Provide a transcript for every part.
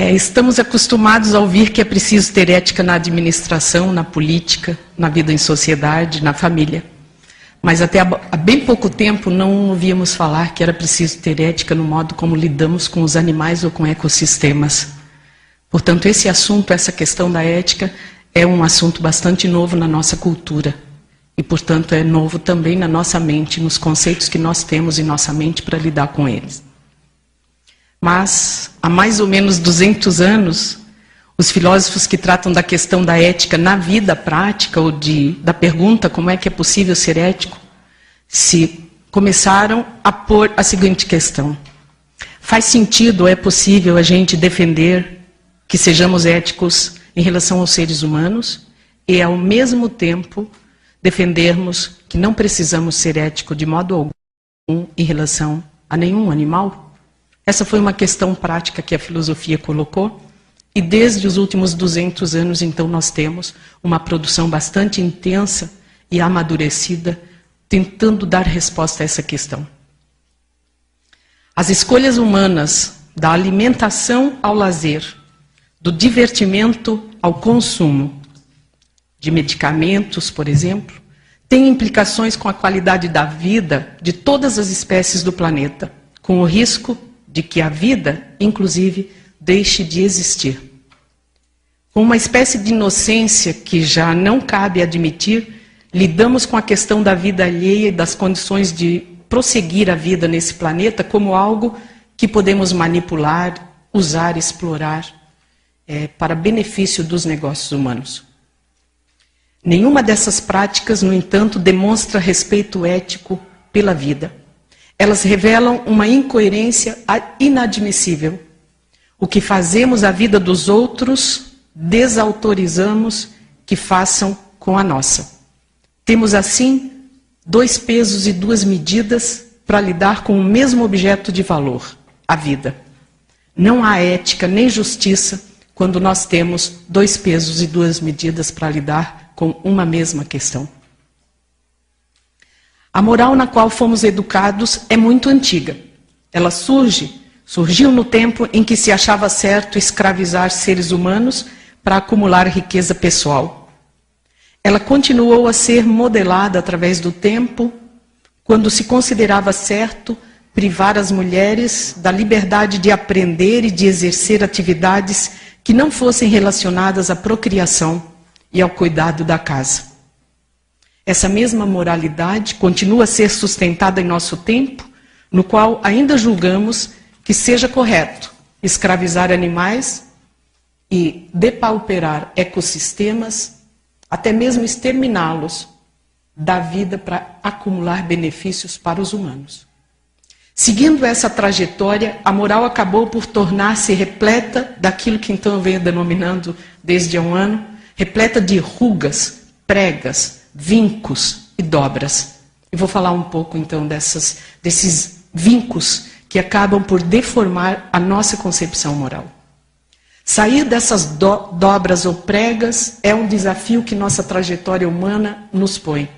Estamos acostumados a ouvir que é preciso ter ética na administração, na política, na vida em sociedade, na família. Mas até há bem pouco tempo não ouvíamos falar que era preciso ter ética no modo como lidamos com os animais ou com ecossistemas. Portanto, esse assunto, essa questão da ética, é um assunto bastante novo na nossa cultura. E, portanto, é novo também na nossa mente, nos conceitos que nós temos em nossa mente para lidar com eles. Mas, há mais ou menos 200 anos, os filósofos que tratam da questão da ética na vida prática, ou da pergunta como é que é possível ser ético, começaram a pôr a seguinte questão: faz sentido ou é possível a gente defender que sejamos éticos em relação aos seres humanos e, ao mesmo tempo, defendermos que não precisamos ser éticos de modo algum em relação a nenhum animal? Essa foi uma questão prática que a filosofia colocou, e desde os últimos 200 anos, então, nós temos uma produção bastante intensa e amadurecida, tentando dar resposta a essa questão. As escolhas humanas, da alimentação ao lazer, do divertimento ao consumo de medicamentos, por exemplo, têm implicações com a qualidade da vida de todas as espécies do planeta, com o risco de que a vida, inclusive, deixe de existir. Com uma espécie de inocência que já não cabe admitir, lidamos com a questão da vida alheia e das condições de prosseguir a vida nesse planeta como algo que podemos manipular, usar, explorar, para benefício dos negócios humanos. Nenhuma dessas práticas, no entanto, demonstra respeito ético pela vida. Elas revelam uma incoerência inadmissível. O que fazemos à vida dos outros, desautorizamos que façam com a nossa. Temos, assim, 2 pesos e 2 medidas para lidar com o mesmo objeto de valor, a vida. Não há ética nem justiça quando nós temos 2 pesos e 2 medidas para lidar com uma mesma questão. A moral na qual fomos educados é muito antiga. Ela surgiu no tempo em que se achava certo escravizar seres humanos para acumular riqueza pessoal. Ela continuou a ser modelada através do tempo, quando se considerava certo privar as mulheres da liberdade de aprender e de exercer atividades que não fossem relacionadas à procriação e ao cuidado da casa. Essa mesma moralidade continua a ser sustentada em nosso tempo, no qual ainda julgamos que seja correto escravizar animais e depauperar ecossistemas, até mesmo exterminá-los da vida para acumular benefícios para os humanos. Seguindo essa trajetória, a moral acabou por tornar-se repleta daquilo que então eu venho denominando desde há um ano, repleta de rugas, pregas, vincos e dobras. Eu vou falar um pouco, então, desses vincos que acabam por deformar a nossa concepção moral. Sair dessas dobras ou pregas é um desafio que nossa trajetória humana nos põe.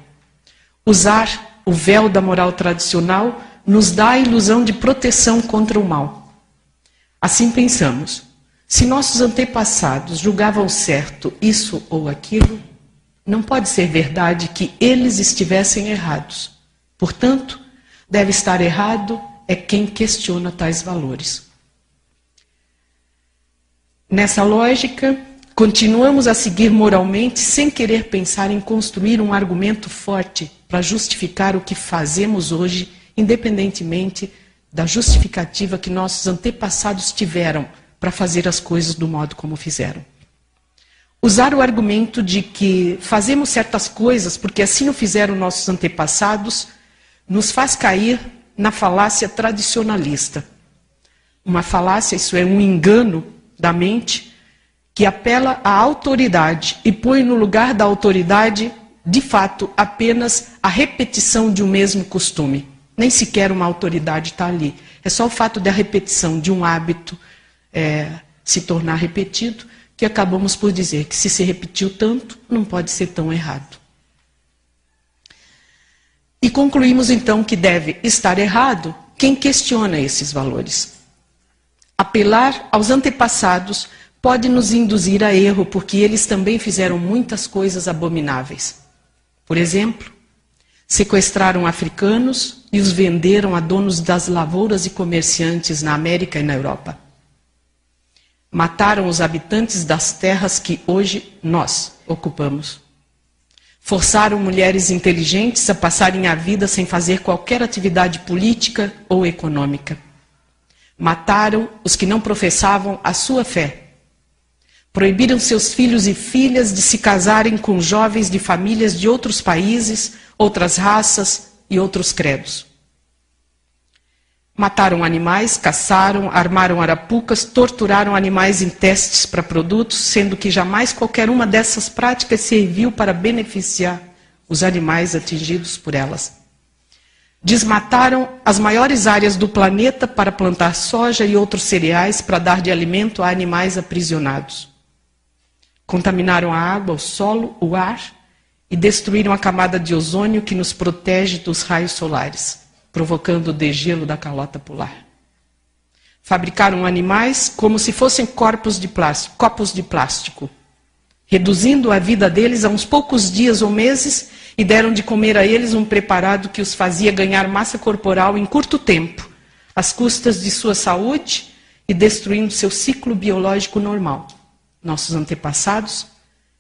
Usar o véu da moral tradicional nos dá a ilusão de proteção contra o mal. Assim pensamos, se nossos antepassados julgavam certo isso ou aquilo, não pode ser verdade que eles estivessem errados. Portanto, deve estar errado é quem questiona tais valores. Nessa lógica, continuamos a seguir moralmente sem querer pensar em construir um argumento forte para justificar o que fazemos hoje, independentemente da justificativa que nossos antepassados tiveram para fazer as coisas do modo como fizeram. Usar o argumento de que fazemos certas coisas porque assim o fizeram nossos antepassados nos faz cair na falácia tradicionalista. Uma falácia, isso é um engano da mente, que apela à autoridade e põe no lugar da autoridade, de fato, apenas a repetição de um mesmo costume. Nem sequer uma autoridade está ali. É só o fato da repetição de um hábito se tornar repetido, que acabamos por dizer que se repetiu tanto, não pode ser tão errado. E concluímos então que deve estar errado quem questiona esses valores. A Apelar aos antepassados pode nos induzir a erro, porque eles também fizeram muitas coisas abomináveis. Por exemplo, sequestraram africanos e os venderam a donos das lavouras e comerciantes na América e na Europa. Mataram os habitantes das terras que hoje nós ocupamos. Forçaram mulheres inteligentes a passarem a vida sem fazer qualquer atividade política ou econômica. Mataram os que não professavam a sua fé. Proibiram seus filhos e filhas de se casarem com jovens de famílias de outros países, outras raças e outros credos. Mataram animais, caçaram, armaram arapucas, torturaram animais em testes para produtos, sendo que jamais qualquer uma dessas práticas serviu para beneficiar os animais atingidos por elas. Desmataram as maiores áreas do planeta para plantar soja e outros cereais para dar de alimento a animais aprisionados. Contaminaram a água, o solo, o ar e destruíram a camada de ozônio que nos protege dos raios solares, provocando o degelo da calota polar. Fabricaram animais como se fossem copos de plástico, reduzindo a vida deles a uns poucos dias ou meses, e deram de comer a eles um preparado que os fazia ganhar massa corporal em curto tempo, às custas de sua saúde e destruindo seu ciclo biológico normal. Nossos antepassados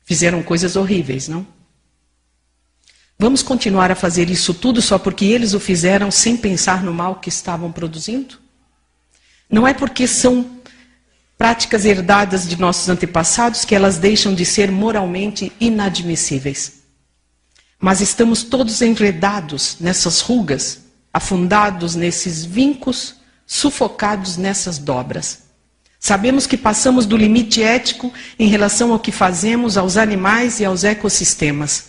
fizeram coisas horríveis, não? Vamos continuar a fazer isso tudo só porque eles o fizeram sem pensar no mal que estavam produzindo? Não é porque são práticas herdadas de nossos antepassados que elas deixam de ser moralmente inadmissíveis. Mas estamos todos enredados nessas rugas, afundados nesses vincos, sufocados nessas dobras. Sabemos que passamos do limite ético em relação ao que fazemos aos animais e aos ecossistemas.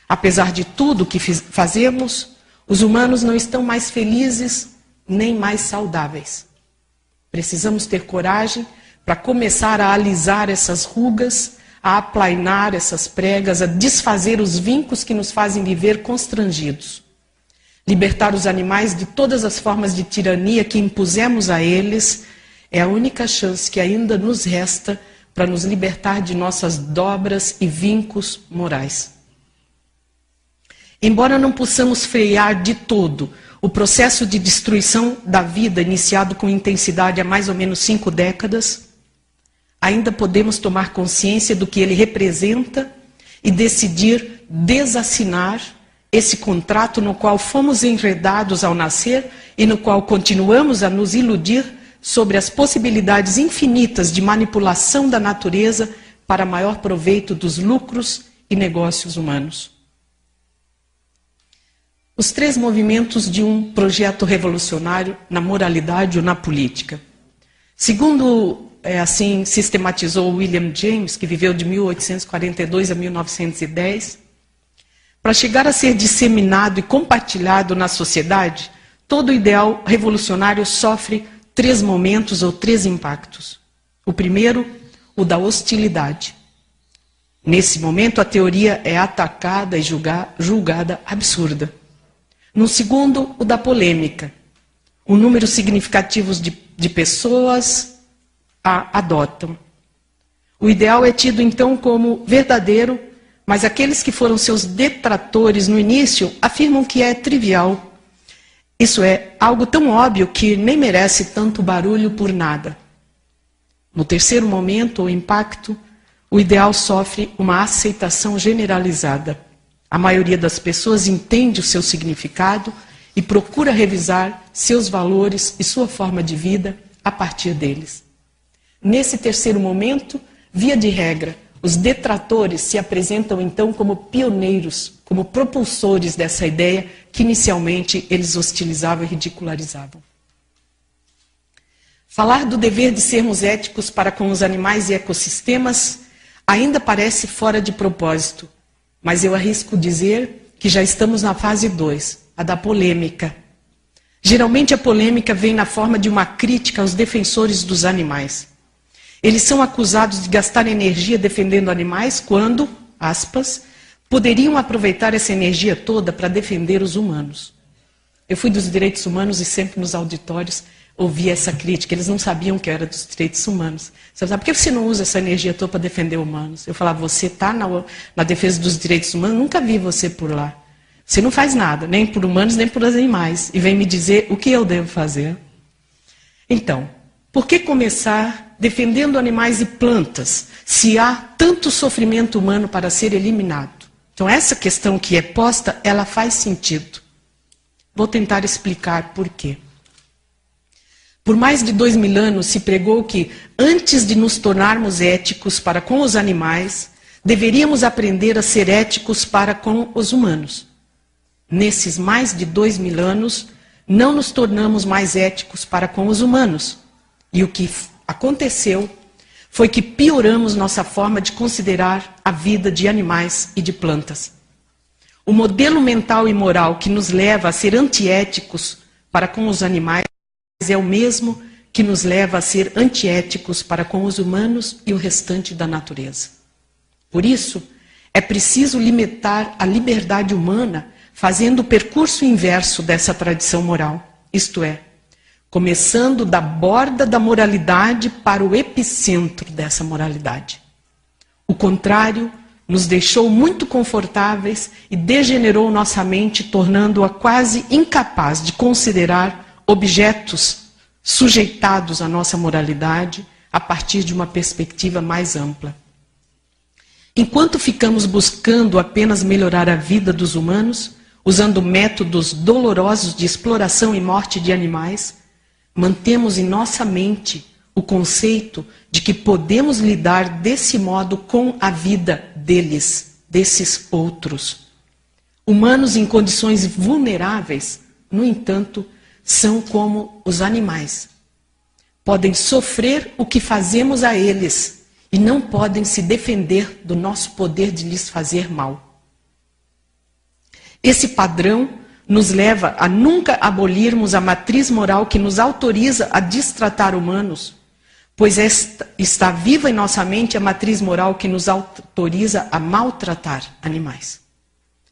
Apesar de tudo o que fazemos, os humanos não estão mais felizes nem mais saudáveis. Precisamos ter coragem para começar a alisar essas rugas, a aplainar essas pregas, a desfazer os vincos que nos fazem viver constrangidos. Libertar os animais de todas as formas de tirania que impusemos a eles é a única chance que ainda nos resta para nos libertar de nossas dobras e vincos morais. Embora não possamos frear de todo o processo de destruição da vida iniciado com intensidade há mais ou menos 5 décadas, ainda podemos tomar consciência do que ele representa e decidir desassinar esse contrato no qual fomos enredados ao nascer e no qual continuamos a nos iludir sobre as possibilidades infinitas de manipulação da natureza para maior proveito dos lucros e negócios humanos. Os 3 movimentos de um projeto revolucionário na moralidade ou na política. Segundo, assim, sistematizou William James, que viveu de 1842 a 1910, para chegar a ser disseminado e compartilhado na sociedade, todo ideal revolucionário sofre 3 momentos ou 3 impactos. O primeiro, o da hostilidade. Nesse momento, a teoria é atacada e julgada absurda. No segundo, o da polêmica. Um número significativo de pessoas a adotam. O ideal é tido, então, como verdadeiro, mas aqueles que foram seus detratores no início afirmam que é trivial. Isso é algo tão óbvio que nem merece tanto barulho por nada. No terceiro momento, o impacto, o ideal sofre uma aceitação generalizada. A maioria das pessoas entende o seu significado e procura revisar seus valores e sua forma de vida a partir deles. Nesse terceiro momento, via de regra, os detratores se apresentam então como pioneiros, como propulsores dessa ideia que inicialmente eles hostilizavam e ridicularizavam. Falar do dever de sermos éticos para com os animais e ecossistemas ainda parece fora de propósito, mas eu arrisco dizer que já estamos na fase 2, a da polêmica. Geralmente a polêmica vem na forma de uma crítica aos defensores dos animais. Eles são acusados de gastar energia defendendo animais quando, aspas, poderiam aproveitar essa energia toda para defender os humanos. Eu fui dos direitos humanos e sempre nos auditórios ouvir essa crítica. Eles não sabiam que eu era dos direitos humanos. Você sabe, por que você não usa essa energia toda para defender humanos? Eu falava, você está na defesa dos direitos humanos, nunca vi você por lá. Você não faz nada, nem por humanos, nem por animais. E vem me dizer o que eu devo fazer. Então, por que começar defendendo animais e plantas, se há tanto sofrimento humano para ser eliminado? Então, essa questão que é posta, ela faz sentido. Vou tentar explicar por quê. Por mais de 2000 anos se pregou que, antes de nos tornarmos éticos para com os animais, deveríamos aprender a ser éticos para com os humanos. Nesses mais de 2000 anos, não nos tornamos mais éticos para com os humanos. E o que aconteceu foi que pioramos nossa forma de considerar a vida de animais e de plantas. O modelo mental e moral que nos leva a ser antiéticos para com os animais é o mesmo que nos leva a ser antiéticos para com os humanos e o restante da natureza. Por isso, é preciso limitar a liberdade humana fazendo o percurso inverso dessa tradição moral, isto é, começando da borda da moralidade para o epicentro dessa moralidade. O contrário nos deixou muito confortáveis e degenerou nossa mente, tornando-a quase incapaz de considerar objetos sujeitados à nossa moralidade a partir de uma perspectiva mais ampla. Enquanto ficamos buscando apenas melhorar a vida dos humanos, usando métodos dolorosos de exploração e morte de animais, mantemos em nossa mente o conceito de que podemos lidar desse modo com a vida deles, desses outros. Humanos em condições vulneráveis, no entanto, são como os animais. Podem sofrer o que fazemos a eles e não podem se defender do nosso poder de lhes fazer mal. Esse padrão nos leva a nunca abolirmos a matriz moral que nos autoriza a destratar humanos, pois está viva em nossa mente a matriz moral que nos autoriza a maltratar animais.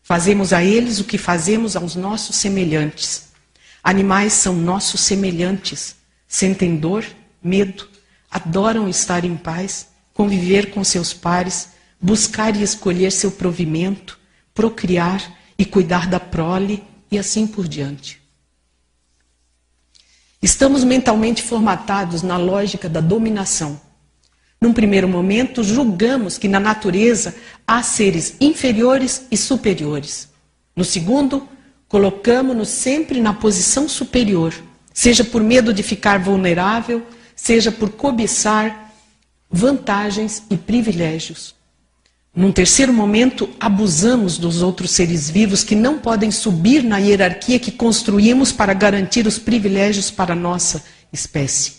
Fazemos a eles o que fazemos aos nossos semelhantes. Animais são nossos semelhantes, sentem dor, medo, adoram estar em paz, conviver com seus pares, buscar e escolher seu provimento, procriar e cuidar da prole e assim por diante. Estamos mentalmente formatados na lógica da dominação. Num primeiro momento, julgamos que na natureza há seres inferiores e superiores. No segundo, colocamos-nos sempre na posição superior, seja por medo de ficar vulnerável, seja por cobiçar vantagens e privilégios. Num terceiro momento, abusamos dos outros seres vivos que não podem subir na hierarquia que construímos para garantir os privilégios para a nossa espécie.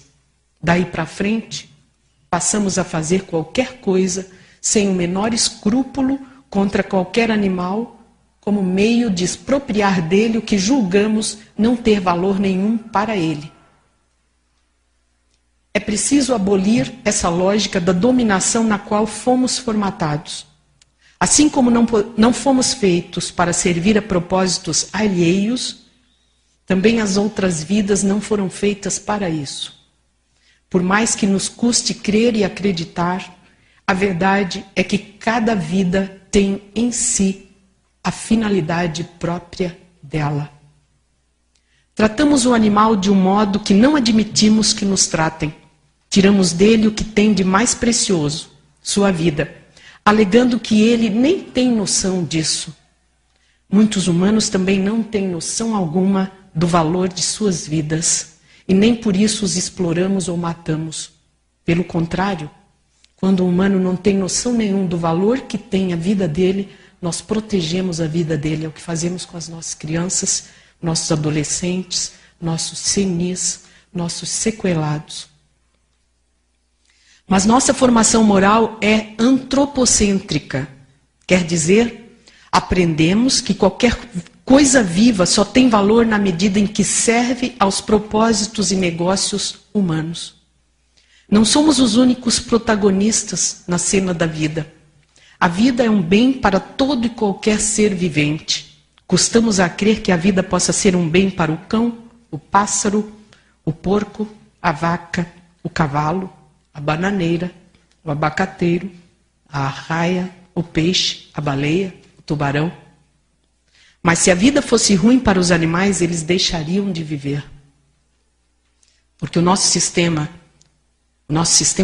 Daí para frente, passamos a fazer qualquer coisa sem o menor escrúpulo contra qualquer animal, como meio de expropriar dele o que julgamos não ter valor nenhum para ele. É preciso abolir essa lógica da dominação na qual fomos formatados. Assim como não fomos feitos para servir a propósitos alheios, também as outras vidas não foram feitas para isso. Por mais que nos custe crer e acreditar, a verdade é que cada vida tem em si a finalidade própria dela. Tratamos o animal de um modo que não admitimos que nos tratem. Tiramos dele o que tem de mais precioso, sua vida, alegando que ele nem tem noção disso. Muitos humanos também não têm noção alguma do valor de suas vidas, e nem por isso os exploramos ou matamos. Pelo contrário, quando o humano não tem noção nenhuma do valor que tem a vida dele, nós protegemos a vida dele. É o que fazemos com as nossas crianças, nossos adolescentes, nossos senis, nossos sequelados. Mas nossa formação moral é antropocêntrica. Quer dizer, aprendemos que qualquer coisa viva só tem valor na medida em que serve aos propósitos e negócios humanos. Não somos os únicos protagonistas na cena da vida. A vida é um bem para todo e qualquer ser vivente. Custamos a crer que a vida possa ser um bem para o cão, o pássaro, o porco, a vaca, o cavalo, a bananeira, o abacateiro, a arraia, o peixe, a baleia, o tubarão. Mas se a vida fosse ruim para os animais, eles deixariam de viver. Porque o nosso sistema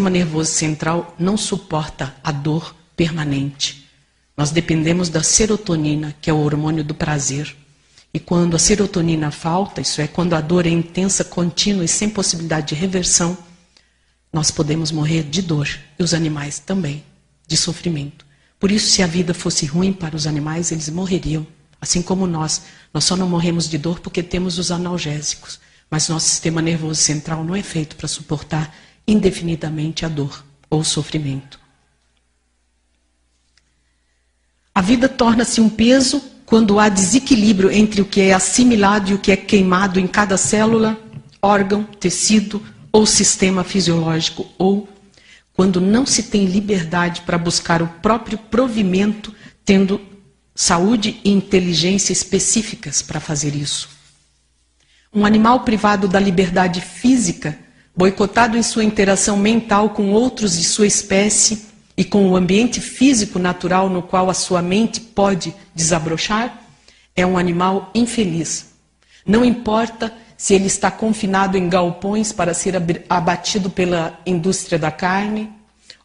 nervoso central não suporta a dor permanente. Nós dependemos da serotonina, que é o hormônio do prazer. E quando a serotonina falta, isso é, quando a dor é intensa, contínua e sem possibilidade de reversão, nós podemos morrer de dor. E os animais também, de sofrimento. Por isso, se a vida fosse ruim para os animais, eles morreriam. Assim como nós. Nós só não morremos de dor porque temos os analgésicos. Mas nosso sistema nervoso central não é feito para suportar indefinidamente a dor ou o sofrimento. A vida torna-se um peso quando há desequilíbrio entre o que é assimilado e o que é queimado em cada célula, órgão, tecido ou sistema fisiológico, ou quando não se tem liberdade para buscar o próprio provimento, tendo saúde e inteligência específicas para fazer isso. Um animal privado da liberdade física, boicotado em sua interação mental com outros de sua espécie e com o ambiente físico natural no qual a sua mente pode desabrochar, é um animal infeliz. Não importa se ele está confinado em galpões para ser abatido pela indústria da carne,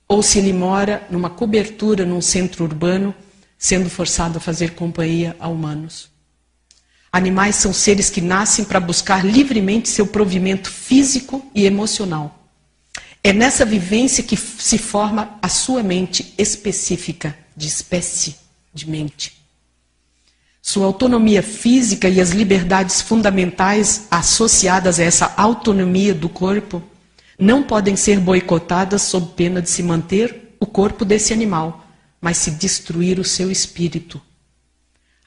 ou se ele mora numa cobertura num centro urbano, sendo forçado a fazer companhia a humanos. Animais são seres que nascem para buscar livremente seu provimento físico e emocional. É nessa vivência que se forma a sua mente específica, de espécie de mente. Sua autonomia física e as liberdades fundamentais associadas a essa autonomia do corpo não podem ser boicotadas sob pena de se manter o corpo desse animal, mas se destruir o seu espírito.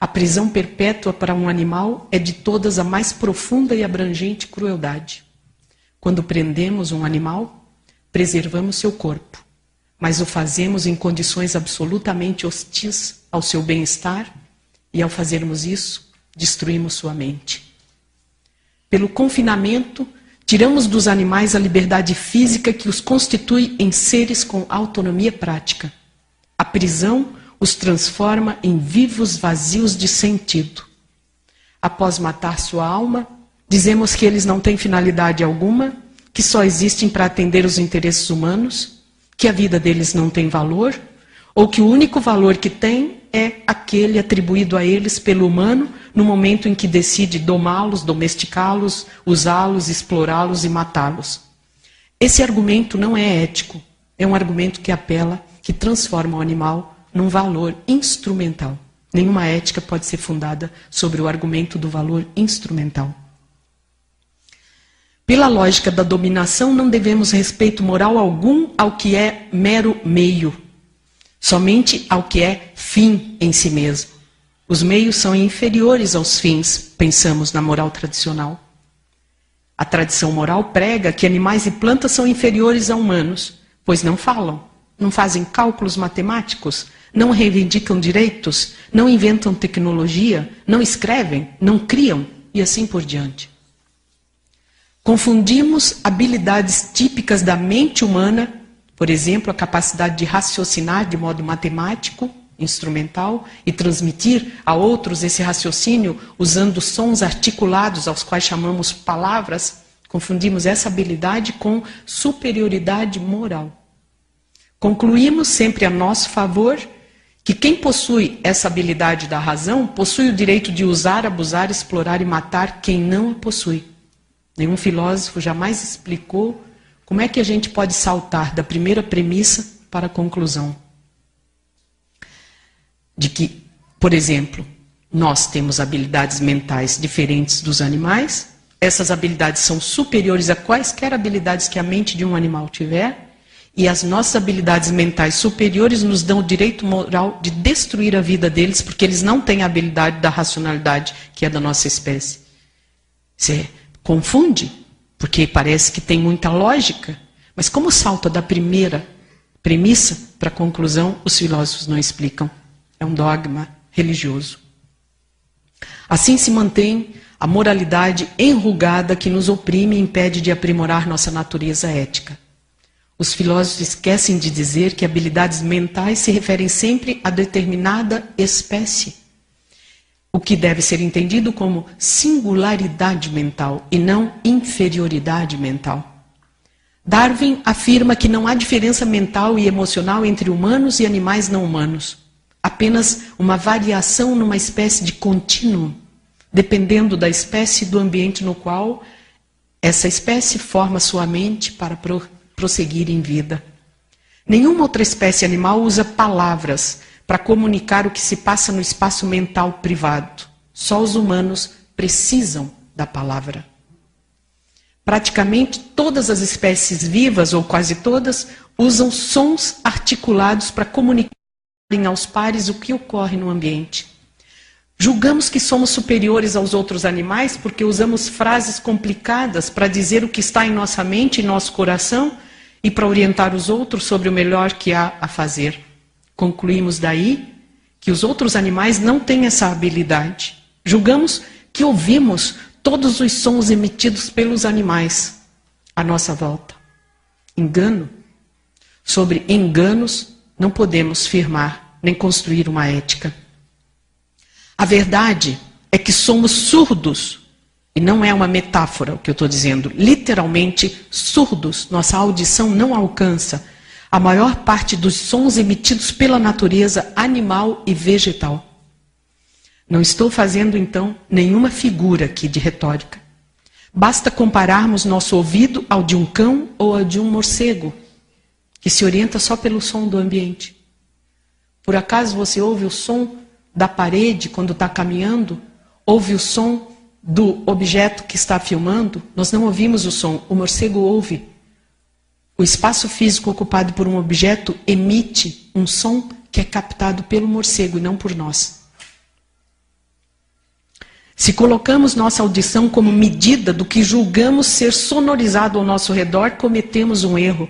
A prisão perpétua para um animal é de todas a mais profunda e abrangente crueldade. Quando prendemos um animal, preservamos seu corpo, mas o fazemos em condições absolutamente hostis ao seu bem-estar, e ao fazermos isso, destruímos sua mente. Pelo confinamento, tiramos dos animais a liberdade física que os constitui em seres com autonomia prática. A prisão os transforma em vivos vazios de sentido. Após matar sua alma, dizemos que eles não têm finalidade alguma, que só existem para atender os interesses humanos, que a vida deles não tem valor, ou que o único valor que tem é aquele atribuído a eles pelo humano no momento em que decide domá-los, domesticá-los, usá-los, explorá-los e matá-los. Esse argumento não é ético, é um argumento que apela, que transforma o animal num valor instrumental. Nenhuma ética pode ser fundada sobre o argumento do valor instrumental. Pela lógica da dominação, não devemos respeito moral algum ao que é mero meio, somente ao que é fim em si mesmo. Os meios são inferiores aos fins, pensamos na moral tradicional. A tradição moral prega que animais e plantas são inferiores a humanos, pois não falam, não fazem cálculos matemáticos, não reivindicam direitos, não inventam tecnologia, não escrevem, não criam e assim por diante. Confundimos habilidades típicas da mente humana, por exemplo, a capacidade de raciocinar de modo matemático, instrumental, e transmitir a outros esse raciocínio usando sons articulados, aos quais chamamos palavras. Confundimos essa habilidade com superioridade moral. Concluímos sempre a nosso favor que quem possui essa habilidade da razão possui o direito de usar, abusar, explorar e matar quem não a possui. Nenhum filósofo jamais explicou como é que a gente pode saltar da primeira premissa para a conclusão. De que, por exemplo, nós temos habilidades mentais diferentes dos animais, essas habilidades são superiores a quaisquer habilidades que a mente de um animal tiver, e as nossas habilidades mentais superiores nos dão o direito moral de destruir a vida deles, porque eles não têm a habilidade da racionalidade que é da nossa espécie. Você confunde, porque parece que tem muita lógica, mas como salta da primeira premissa para a conclusão, os filósofos não explicam. É um dogma religioso. Assim se mantém a moralidade enrugada que nos oprime e impede de aprimorar nossa natureza ética. Os filósofos esquecem de dizer que habilidades mentais se referem sempre a determinada espécie, o que deve ser entendido como singularidade mental e não inferioridade mental. Darwin afirma que não há diferença mental e emocional entre humanos e animais não humanos, apenas uma variação numa espécie de contínuo, dependendo da espécie e do ambiente no qual essa espécie forma sua mente para prosseguir em vida. Nenhuma outra espécie animal usa palavras para comunicar o que se passa no espaço mental privado. Só os humanos precisam da palavra. Praticamente todas as espécies vivas, ou quase todas, usam sons articulados para comunicarem aos pares o que ocorre no ambiente. Julgamos que somos superiores aos outros animais porque usamos frases complicadas para dizer o que está em nossa mente e nosso coração e para orientar os outros sobre o melhor que há a fazer. Concluímos daí que os outros animais não têm essa habilidade. Julgamos que ouvimos todos os sons emitidos pelos animais à nossa volta. Engano. Sobre enganos não podemos firmar nem construir uma ética. A verdade é que somos surdos, e não é uma metáfora o que eu estou dizendo, literalmente surdos, nossa audição não alcança a maior parte dos sons emitidos pela natureza animal e vegetal. Não estou fazendo, então, nenhuma figura aqui de retórica. Basta compararmos nosso ouvido ao de um cão ou ao de um morcego, que se orienta só pelo som do ambiente. Por acaso você ouve o som da parede quando está caminhando? Ouve o som do objeto que está filmando? Nós não ouvimos o som, o morcego ouve. O espaço físico ocupado por um objeto emite um som que é captado pelo morcego e não por nós. Se colocamos nossa audição como medida do que julgamos ser sonorizado ao nosso redor, cometemos um erro.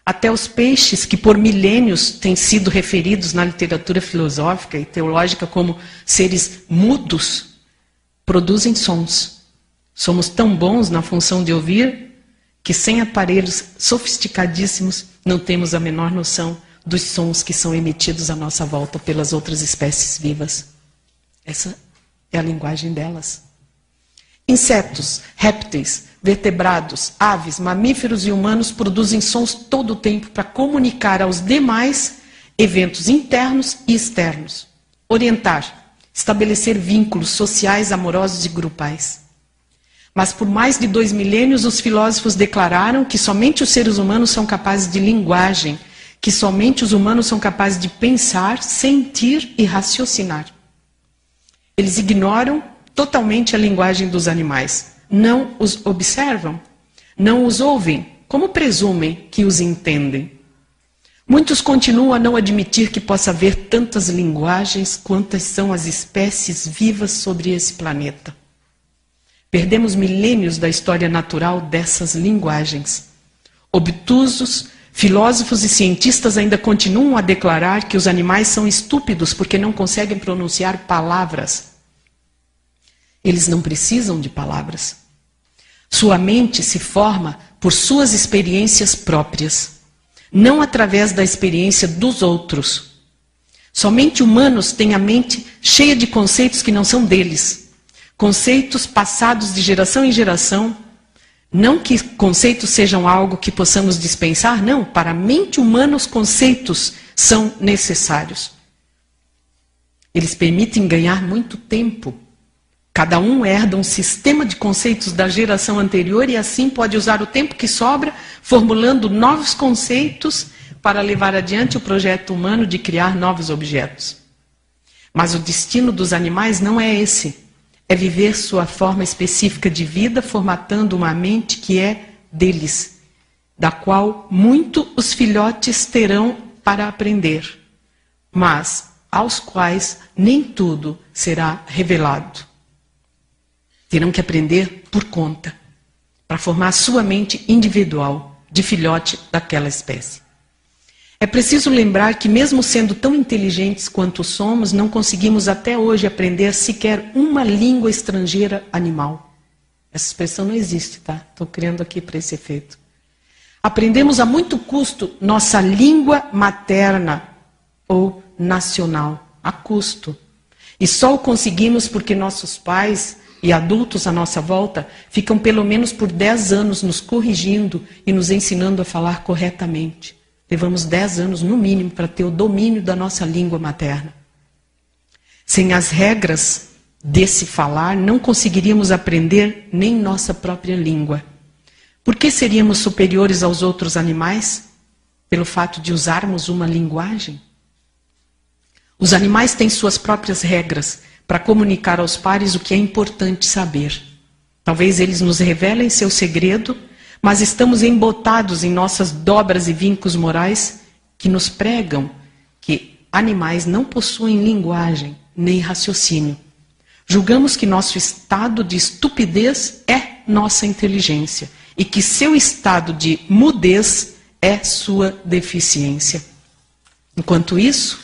Até os peixes, que por milênios têm sido referidos na literatura filosófica e teológica como seres mudos, produzem sons. Somos tão bons na função de ouvir que sem aparelhos sofisticadíssimos não temos a menor noção dos sons que são emitidos à nossa volta pelas outras espécies vivas. Essa é a linguagem delas. Insetos, répteis, vertebrados, aves, mamíferos e humanos produzem sons todo o tempo para comunicar aos demais eventos internos e externos, orientar, estabelecer vínculos sociais, amorosos e grupais. Mas por mais de 2 milênios, os filósofos declararam que somente os seres humanos são capazes de linguagem, que somente os humanos são capazes de pensar, sentir e raciocinar. Eles ignoram totalmente a linguagem dos animais. Não os observam, não os ouvem, como presumem que os entendem. Muitos continuam a não admitir que possa haver tantas linguagens quantas são as espécies vivas sobre esse planeta. Perdemos milênios da história natural dessas linguagens. Obtusos, filósofos e cientistas ainda continuam a declarar que os animais são estúpidos porque não conseguem pronunciar palavras. Eles não precisam de palavras. Sua mente se forma por suas experiências próprias, não através da experiência dos outros. Somente humanos têm a mente cheia de conceitos que não são deles. Conceitos passados de geração em geração. Não que conceitos sejam algo que possamos dispensar, não. Para a mente humana, os conceitos são necessários. Eles permitem ganhar muito tempo. Cada um herda um sistema de conceitos da geração anterior e assim pode usar o tempo que sobra formulando novos conceitos para levar adiante o projeto humano de criar novos objetos. Mas o destino dos animais não é esse. É viver sua forma específica de vida, formatando uma mente que é deles, da qual muito os filhotes terão para aprender, mas aos quais nem tudo será revelado. Terão que aprender por conta, para formar sua mente individual, de filhote daquela espécie. É preciso lembrar que mesmo sendo tão inteligentes quanto somos, não conseguimos até hoje aprender sequer uma língua estrangeira animal. Essa expressão não existe, tá? Estou criando aqui para esse efeito. Aprendemos a muito custo nossa língua materna ou nacional, a custo. E só o conseguimos porque nossos pais e adultos à nossa volta ficam pelo menos por 10 anos nos corrigindo e nos ensinando a falar corretamente. Levamos 10 anos, no mínimo, para ter o domínio da nossa língua materna. Sem as regras desse falar, não conseguiríamos aprender nem nossa própria língua. Por que seríamos superiores aos outros animais? Pelo fato de usarmos uma linguagem? Os animais têm suas próprias regras para comunicar aos pares o que é importante saber. Talvez eles nos revelem seu segredo, mas estamos embotados em nossas dobras e vincos morais que nos pregam que animais não possuem linguagem nem raciocínio. Julgamos que nosso estado de estupidez é nossa inteligência e que seu estado de mudez é sua deficiência. Enquanto isso,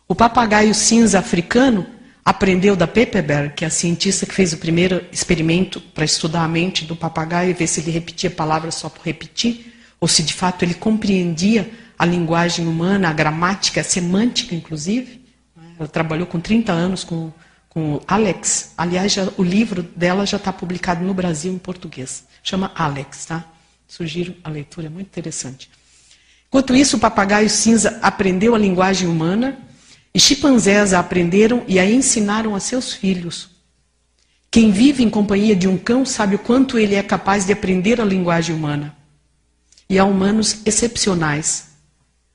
o papagaio cinza africano aprendeu da Pepperberg, que é a cientista que fez o primeiro experimento para estudar a mente do papagaio e ver se ele repetia palavras só por repetir, ou se de fato ele compreendia a linguagem humana, a gramática, a semântica, inclusive. Ela trabalhou com 30 anos com o Alex. Aliás, o livro dela já está publicado no Brasil em português. Chama Alex, tá? Sugiro a leitura, é muito interessante. Enquanto isso, o papagaio cinza aprendeu a linguagem humana e chimpanzés a aprenderam e a ensinaram a seus filhos. Quem vive em companhia de um cão sabe o quanto ele é capaz de aprender a linguagem humana. E há humanos excepcionais.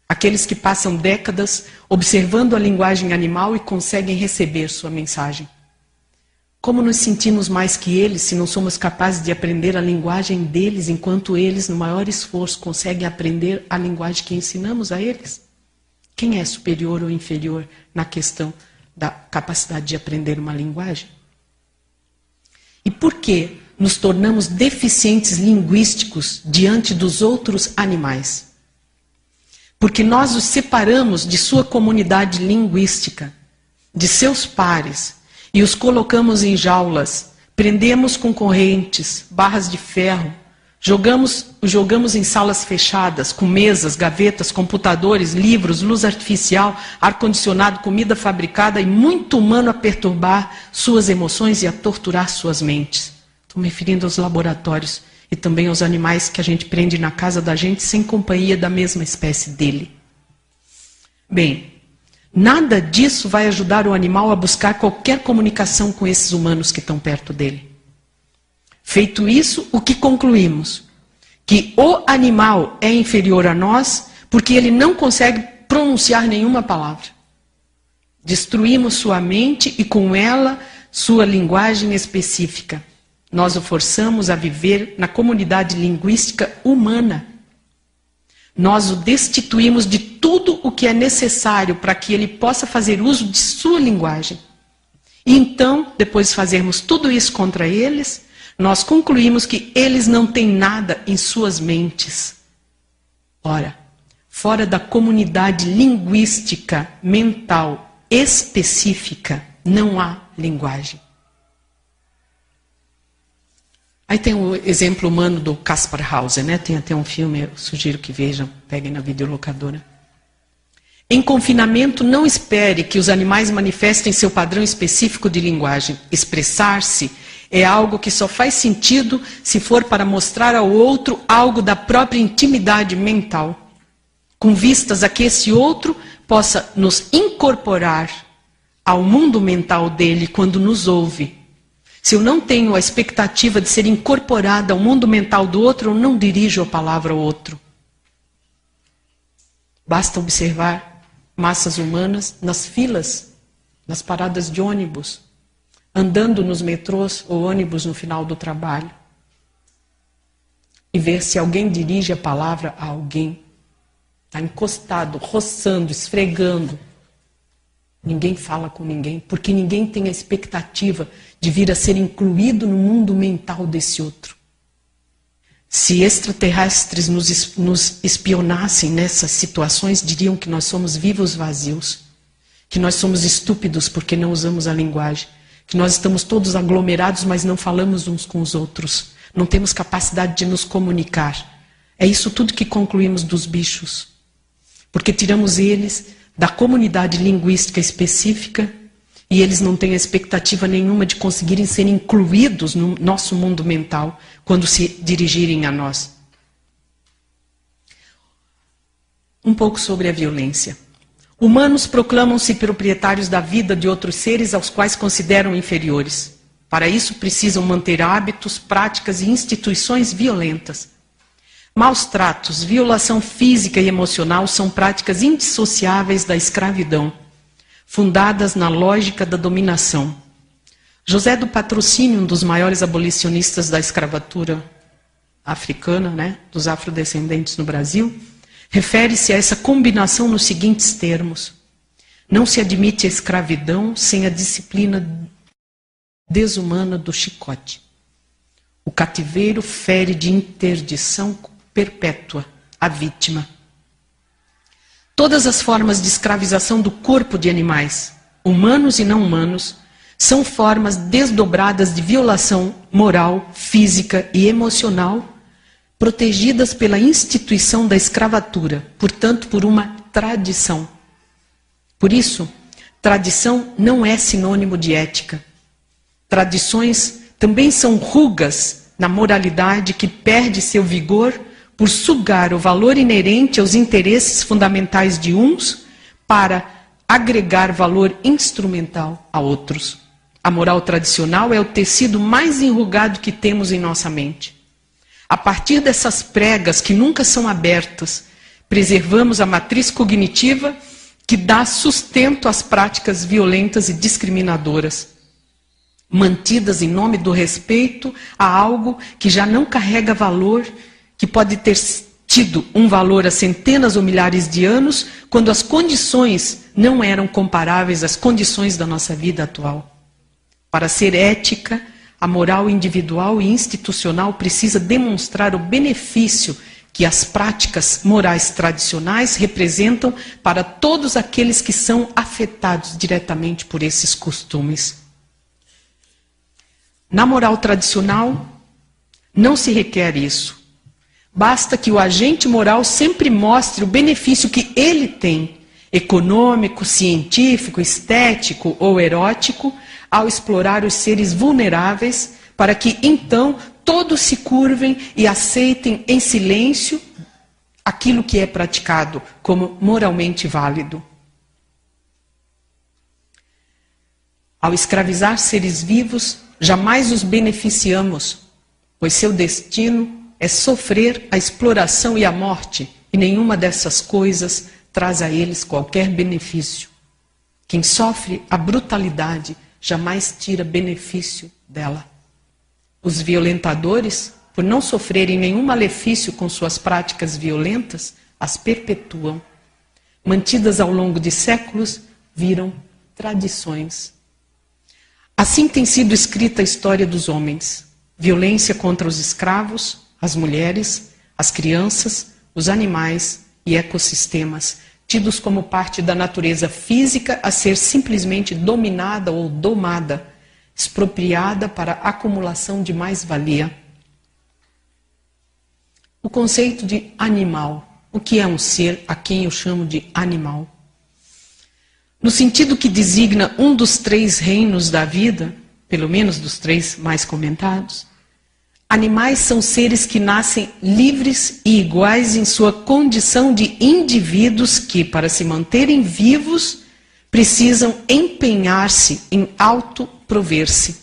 Aqueles que passam décadas observando a linguagem animal e conseguem receber sua mensagem. Como nos sentimos mais que eles se não somos capazes de aprender a linguagem deles, enquanto eles, no maior esforço, conseguem aprender a linguagem que ensinamos a eles? Quem é superior ou inferior na questão da capacidade de aprender uma linguagem? E por que nos tornamos deficientes linguísticos diante dos outros animais? Porque nós os separamos de sua comunidade linguística, de seus pares, e os colocamos em jaulas, prendemos com correntes, barras de ferro, jogamos em salas fechadas, com mesas, gavetas, computadores, livros, luz artificial, ar-condicionado, comida fabricada e muito humano a perturbar suas emoções e a torturar suas mentes. Estou me referindo aos laboratórios e também aos animais que a gente prende na casa da gente sem companhia da mesma espécie dele. Bem, nada disso vai ajudar o animal a buscar qualquer comunicação com esses humanos que estão perto dele. Feito isso, o que concluímos? Que o animal é inferior a nós porque ele não consegue pronunciar nenhuma palavra. Destruímos sua mente e com ela sua linguagem específica. Nós o forçamos a viver na comunidade linguística humana. Nós o destituímos de tudo o que é necessário para que ele possa fazer uso de sua linguagem. E então, depois de fazermos tudo isso contra eles, nós concluímos que eles não têm nada em suas mentes. Ora, fora da comunidade linguística mental específica, não há linguagem. Aí tem o exemplo humano do Kaspar Hauser, né? Tem até um filme, eu sugiro que vejam, peguem na videolocadora. Em confinamento, não espere que os animais manifestem seu padrão específico de linguagem. Expressar-se é algo que só faz sentido se for para mostrar ao outro algo da própria intimidade mental, com vistas a que esse outro possa nos incorporar ao mundo mental dele quando nos ouve. Se eu não tenho a expectativa de ser incorporada ao mundo mental do outro, eu não dirijo a palavra ao outro. Basta observar massas humanas nas filas, nas paradas de ônibus, andando nos metrôs ou ônibus no final do trabalho. E ver se alguém dirige a palavra a alguém. Está encostado, roçando, esfregando. Ninguém fala com ninguém, porque ninguém tem a expectativa de vir a ser incluído no mundo mental desse outro. Se extraterrestres nos espionassem nessas situações, diriam que nós somos vivos vazios, que nós somos estúpidos porque não usamos a linguagem, que nós estamos todos aglomerados, mas não falamos uns com os outros, não temos capacidade de nos comunicar. É isso tudo que concluímos dos bichos, porque tiramos eles da comunidade linguística específica e eles não têm expectativa nenhuma de conseguirem ser incluídos no nosso mundo mental quando se dirigirem a nós. Um pouco sobre a violência. Humanos proclamam-se proprietários da vida de outros seres aos quais consideram inferiores. Para isso precisam manter hábitos, práticas e instituições violentas. Maus tratos, violação física e emocional são práticas indissociáveis da escravidão, fundadas na lógica da dominação. José do Patrocínio, um dos maiores abolicionistas da escravatura africana, dos afrodescendentes no Brasil, refere-se a essa combinação nos seguintes termos: não se admite a escravidão sem a disciplina desumana do chicote. O cativeiro fere de interdição perpétua a vítima. Todas as formas de escravização do corpo de animais, humanos e não humanos, são formas desdobradas de violação moral, física e emocional, protegidas pela instituição da escravatura, portanto, por uma tradição. Por isso, tradição não é sinônimo de ética. Tradições também são rugas na moralidade que perde seu vigor por sugar o valor inerente aos interesses fundamentais de uns para agregar valor instrumental a outros. A moral tradicional é o tecido mais enrugado que temos em nossa mente. A partir dessas pregas que nunca são abertas, preservamos a matriz cognitiva que dá sustento às práticas violentas e discriminadoras, mantidas em nome do respeito a algo que já não carrega valor, que pode ter tido um valor há centenas ou milhares de anos, quando as condições não eram comparáveis às condições da nossa vida atual. Para ser ética, a moral individual e institucional precisa demonstrar o benefício que as práticas morais tradicionais representam para todos aqueles que são afetados diretamente por esses costumes. Na moral tradicional, não se requer isso. Basta que o agente moral sempre mostre o benefício que ele tem, econômico, científico, estético ou erótico, ao explorar os seres vulneráveis, para que então todos se curvem e aceitem em silêncio aquilo que é praticado como moralmente válido. Ao escravizar seres vivos, jamais os beneficiamos, pois seu destino é sofrer a exploração e a morte, e nenhuma dessas coisas traz a eles qualquer benefício. Quem sofre a brutalidade jamais tira benefício dela. Os violentadores, por não sofrerem nenhum malefício com suas práticas violentas, as perpetuam. Mantidas ao longo de séculos, viram tradições. Assim tem sido escrita a história dos homens. Violência contra os escravos, as mulheres, as crianças, os animais e ecossistemas, tidos como parte da natureza física a ser simplesmente dominada ou domada, expropriada para acumulação de mais-valia. O conceito de animal. O que é um ser a quem eu chamo de animal? No sentido que designa um dos 3 reinos da vida, pelo menos dos 3 mais comentados, animais são seres que nascem livres e iguais em sua condição de indivíduos que, para se manterem vivos, precisam empenhar-se em autoprover-se.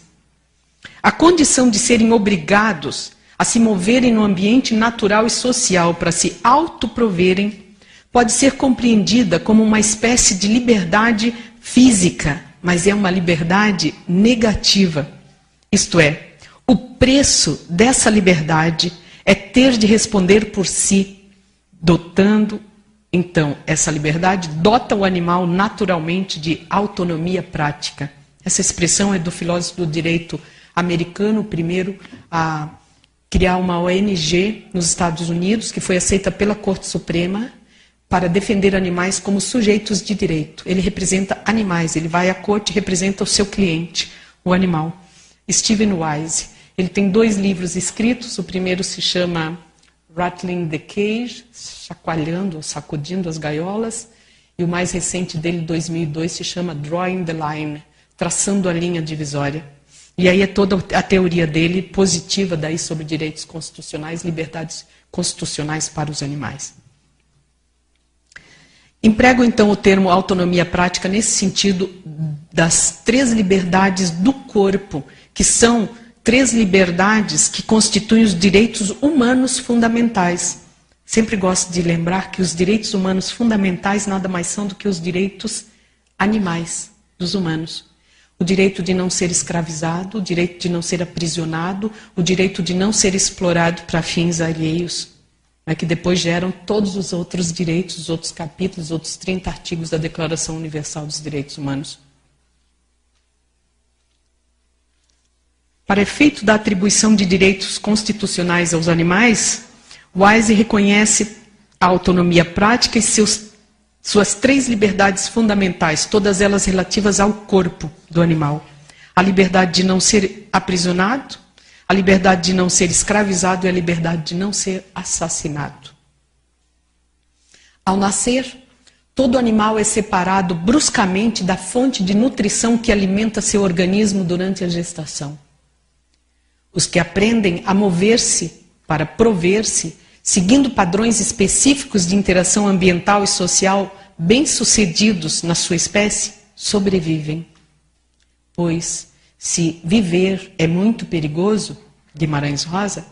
A condição de serem obrigados a se moverem no ambiente natural e social para se autoproverem pode ser compreendida como uma espécie de liberdade física, mas é uma liberdade negativa. Isto é, o preço dessa liberdade é ter de responder por si, dotando, então, essa liberdade dota o animal naturalmente de autonomia prática. Essa expressão é do filósofo do direito americano, o primeiro a criar uma ONG nos Estados Unidos, que foi aceita pela Corte Suprema, para defender animais como sujeitos de direito. Ele representa animais, ele vai à corte e representa o seu cliente, o animal. Stephen Wise. Ele tem 2 livros escritos, o primeiro se chama Rattling the Cage, chacoalhando, sacudindo as gaiolas, e o mais recente dele, 2002, se chama Drawing the Line, traçando a linha divisória. E aí é toda a teoria dele, positiva daí sobre direitos constitucionais, liberdades constitucionais para os animais. Emprego então o termo autonomia prática nesse sentido das 3 liberdades do corpo, que são 3 liberdades que constituem os direitos humanos fundamentais. Sempre gosto de lembrar que os direitos humanos fundamentais nada mais são do que os direitos animais dos humanos. O direito de não ser escravizado, o direito de não ser aprisionado, o direito de não ser explorado para fins alheios, que depois geram todos os outros direitos, os outros capítulos, os outros 30 artigos da Declaração Universal dos Direitos Humanos. Para efeito da atribuição de direitos constitucionais aos animais, Wise reconhece a autonomia prática e suas 3 liberdades fundamentais, todas elas relativas ao corpo do animal. A liberdade de não ser aprisionado, a liberdade de não ser escravizado e a liberdade de não ser assassinado. Ao nascer, todo animal é separado bruscamente da fonte de nutrição que alimenta seu organismo durante a gestação. Os que aprendem a mover-se para prover-se, seguindo padrões específicos de interação ambiental e social bem-sucedidos na sua espécie, sobrevivem. Pois, se viver é muito perigoso, Guimarães Rosa,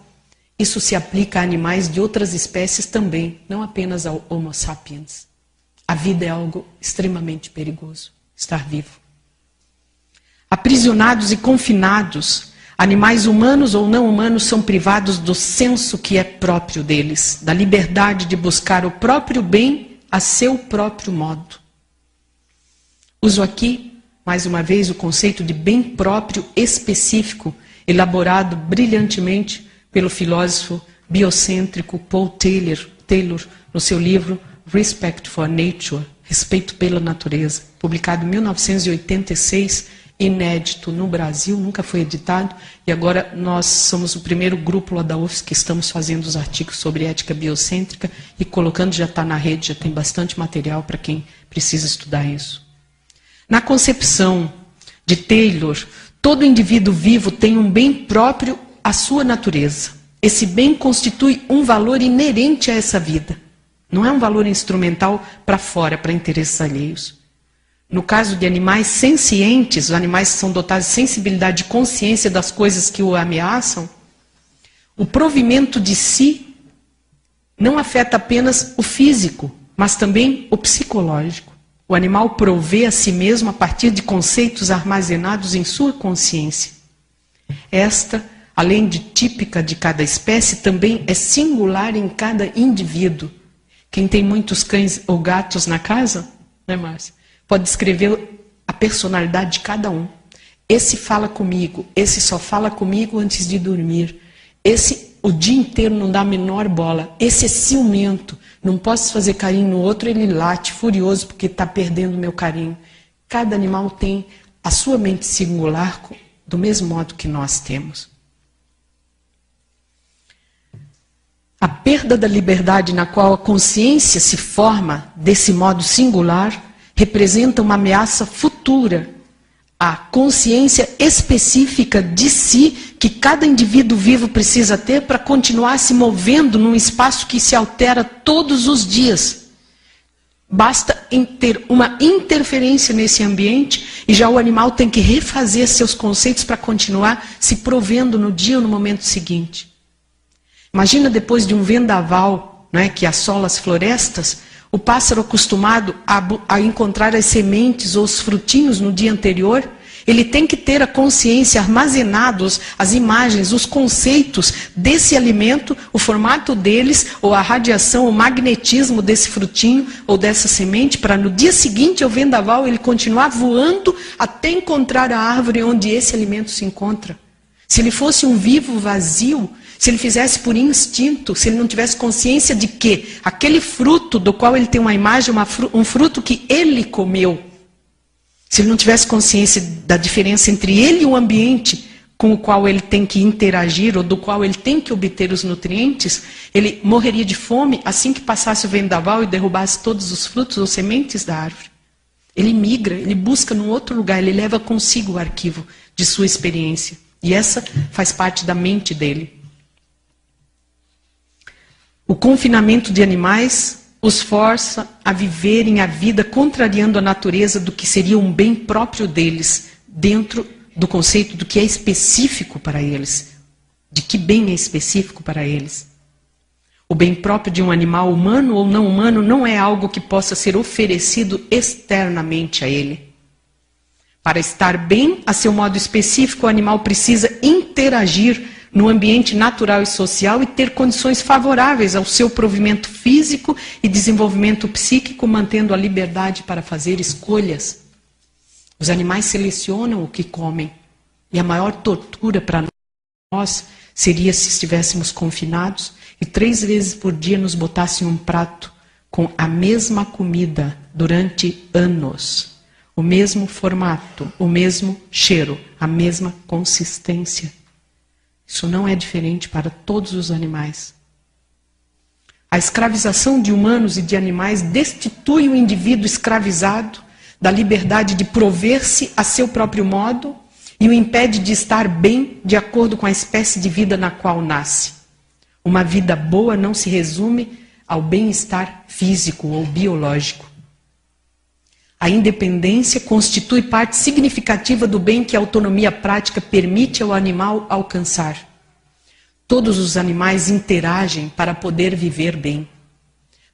isso se aplica a animais de outras espécies também, não apenas ao Homo sapiens. A vida é algo extremamente perigoso, estar vivo. Aprisionados e confinados, animais humanos ou não humanos são privados do senso que é próprio deles, da liberdade de buscar o próprio bem a seu próprio modo. Uso aqui, mais uma vez, o conceito de bem próprio específico, elaborado brilhantemente pelo filósofo biocêntrico Paul Taylor, no seu livro Respect for Nature, Respeito pela Natureza, publicado em 1986, inédito no Brasil, nunca foi editado, e agora nós somos o primeiro grupo lá da UFSC que estamos fazendo os artigos sobre ética biocêntrica e colocando, já está na rede, já tem bastante material para quem precisa estudar isso. Na concepção de Taylor, todo indivíduo vivo tem um bem próprio à sua natureza. Esse bem constitui um valor inerente a essa vida. Não é um valor instrumental para fora, para interesses alheios. No caso de animais sencientes, os animais que são dotados de sensibilidade e consciência das coisas que o ameaçam, o provimento de si não afeta apenas o físico, mas também o psicológico. O animal provê a si mesmo a partir de conceitos armazenados em sua consciência. Esta, além de típica de cada espécie, também é singular em cada indivíduo. Quem tem muitos cães ou gatos na casa, né, Márcia, pode descrever a personalidade de cada um. Esse fala comigo, esse só fala comigo antes de dormir. Esse o dia inteiro não dá a menor bola. Esse é ciumento. Não posso fazer carinho no outro, ele late, furioso, porque está perdendo o meu carinho. Cada animal tem a sua mente singular, do mesmo modo que nós temos. A perda da liberdade na qual a consciência se forma desse modo singular representa uma ameaça futura à consciência específica de si que cada indivíduo vivo precisa ter para continuar se movendo num espaço que se altera todos os dias. Basta ter uma interferência nesse ambiente e já o animal tem que refazer seus conceitos para continuar se provendo no dia ou no momento seguinte. Imagina depois de um vendaval, né, que assola as florestas, o pássaro acostumado a encontrar as sementes ou os frutinhos no dia anterior, ele tem que ter a consciência, armazenados as imagens, os conceitos desse alimento, o formato deles, ou a radiação, o magnetismo desse frutinho ou dessa semente, para no dia seguinte ao vendaval ele continuar voando até encontrar a árvore onde esse alimento se encontra. Se ele fosse um vivo vazio, se ele fizesse por instinto, se ele não tivesse consciência de que aquele fruto do qual ele tem uma imagem, um fruto que ele comeu, se ele não tivesse consciência da diferença entre ele e o ambiente com o qual ele tem que interagir, ou do qual ele tem que obter os nutrientes, ele morreria de fome assim que passasse o vendaval e derrubasse todos os frutos ou sementes da árvore. Ele migra, ele busca num outro lugar, ele leva consigo o arquivo de sua experiência. E essa faz parte da mente dele. O confinamento de animais os força a viverem a vida contrariando a natureza do que seria um bem próprio deles, dentro do conceito do que é específico para eles. De que bem é específico para eles. O bem próprio de um animal humano ou não humano não é algo que possa ser oferecido externamente a ele. Para estar bem, a seu modo específico, o animal precisa interagir no ambiente natural e social e ter condições favoráveis ao seu provimento físico e desenvolvimento psíquico, mantendo a liberdade para fazer escolhas. Os animais selecionam o que comem. E a maior tortura para nós seria se estivéssemos confinados e 3 vezes por dia nos botassem um prato com a mesma comida durante anos. O mesmo formato, o mesmo cheiro, a mesma consistência. Isso não é diferente para todos os animais. A escravização de humanos e de animais destitui o indivíduo escravizado da liberdade de prover-se a seu próprio modo e o impede de estar bem de acordo com a espécie de vida na qual nasce. Uma vida boa não se resume ao bem-estar físico ou biológico. A independência constitui parte significativa do bem que a autonomia prática permite ao animal alcançar. Todos os animais interagem para poder viver bem.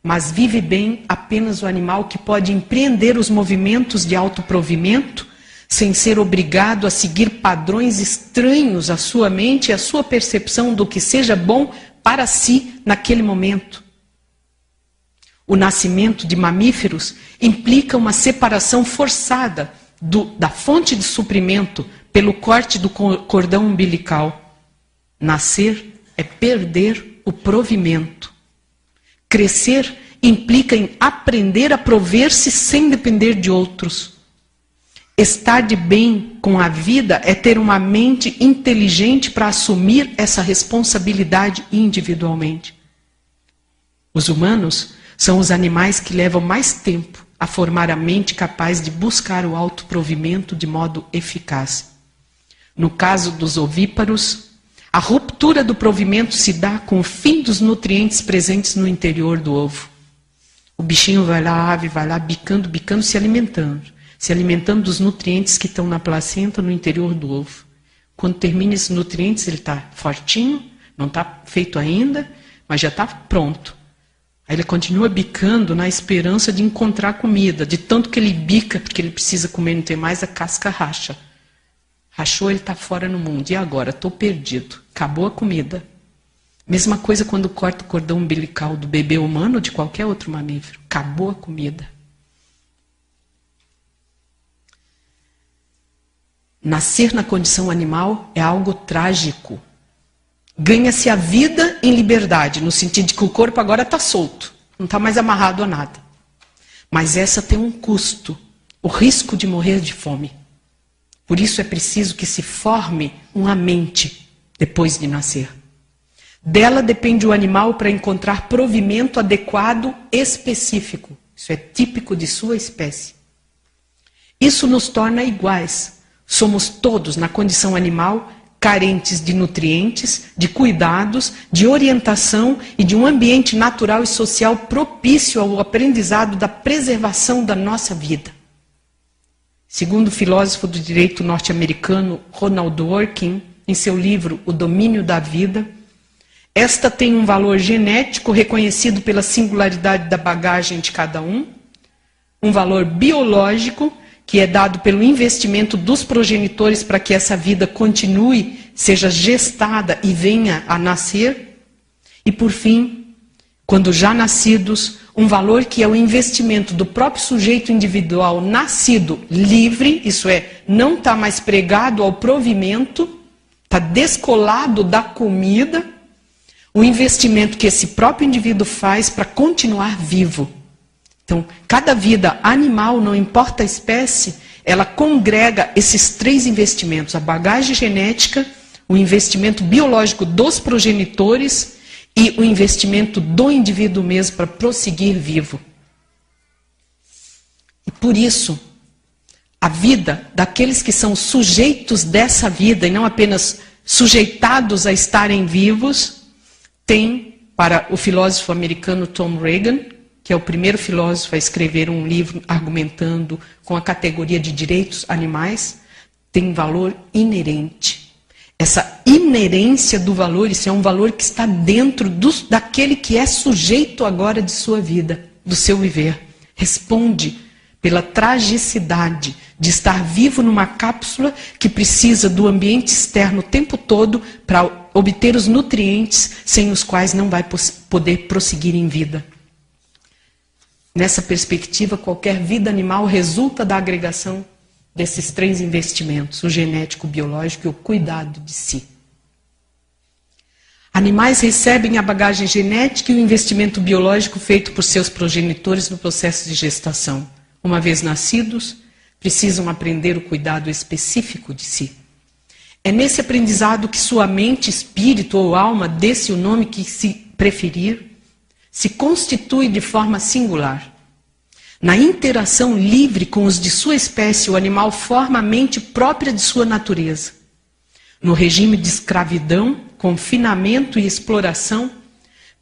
Mas vive bem apenas o animal que pode empreender os movimentos de autoprovimento sem ser obrigado a seguir padrões estranhos à sua mente e à sua percepção do que seja bom para si naquele momento. O nascimento de mamíferos implica uma separação forçada da fonte de suprimento pelo corte do cordão umbilical. Nascer é perder o provimento. Crescer implica em aprender a prover-se sem depender de outros. Estar de bem com a vida é ter uma mente inteligente para assumir essa responsabilidade individualmente. Os humanos são os animais que levam mais tempo a formar a mente capaz de buscar o autoprovimento de modo eficaz. No caso dos ovíparos, a ruptura do provimento se dá com o fim dos nutrientes presentes no interior do ovo. O bichinho vai lá, a ave vai lá, bicando, se alimentando dos nutrientes que estão na placenta, no interior do ovo. Quando termina esses nutrientes, ele está fortinho, não está feito ainda, mas já está pronto. Aí ele continua bicando na esperança de encontrar comida. De tanto que ele bica, porque ele precisa comer, não tem mais, a casca racha. Rachou, ele está fora no mundo. E agora? Estou perdido. Acabou a comida. Mesma coisa quando corta o cordão umbilical do bebê humano ou de qualquer outro mamífero. Acabou a comida. Nascer na condição animal é algo trágico. Ganha-se a vida em liberdade, no sentido de que o corpo agora está solto, não está mais amarrado a nada. Mas essa tem um custo, o risco de morrer de fome. Por isso é preciso que se forme uma mente depois de nascer. Dela depende o animal para encontrar provimento adequado específico. Isso é típico de sua espécie. Isso nos torna iguais. Somos todos, na condição animal, carentes de nutrientes, de cuidados, de orientação e de um ambiente natural e social propício ao aprendizado da preservação da nossa vida. Segundo o filósofo do direito norte-americano Ronald Dworkin, em seu livro O Domínio da Vida, esta tem um valor genético reconhecido pela singularidade da bagagem de cada um valor biológico que é dado pelo investimento dos progenitores para que essa vida continue, seja gestada e venha a nascer. E, por fim, quando já nascidos, um valor que é o investimento do próprio sujeito individual nascido livre, isso é, não está mais pregado ao provimento, Está descolado da comida o investimento que esse próprio indivíduo faz para continuar vivo. Então, cada vida animal, não importa a espécie, ela congrega esses 3 investimentos: a bagagem genética, o investimento biológico dos progenitores e o investimento do indivíduo mesmo para prosseguir vivo. E por isso, a vida daqueles que são sujeitos dessa vida e não apenas sujeitados a estarem vivos, tem, para o filósofo americano Tom Regan, que é o primeiro filósofo a escrever um livro argumentando com a categoria de direitos animais, tem valor inerente. Essa inerência do valor, isso é um valor que está dentro daquele que é sujeito agora de sua vida, do seu viver. Responde pela tragicidade de estar vivo numa cápsula que precisa do ambiente externo o tempo todo para obter os nutrientes sem os quais não vai poder prosseguir em vida. Nessa perspectiva, qualquer vida animal resulta da agregação desses 3 investimentos: o genético, o biológico e o cuidado de si. Animais recebem a bagagem genética e o investimento biológico feito por seus progenitores no processo de gestação. Uma vez nascidos, precisam aprender o cuidado específico de si. É nesse aprendizado que sua mente, espírito ou alma, dê-se o nome que se preferir, se constitui de forma singular. Na interação livre com os de sua espécie, o animal forma a mente própria de sua natureza. No regime de escravidão, confinamento e exploração,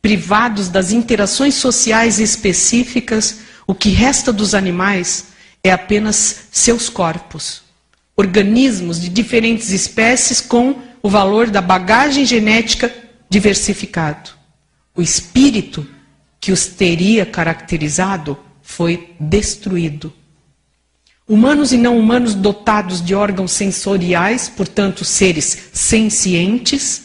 privados das interações sociais específicas, o que resta dos animais é apenas seus corpos, organismos de diferentes espécies com o valor da bagagem genética diversificado. O espírito que os teria caracterizado foi destruído. Humanos e não humanos dotados de órgãos sensoriais, portanto seres sencientes,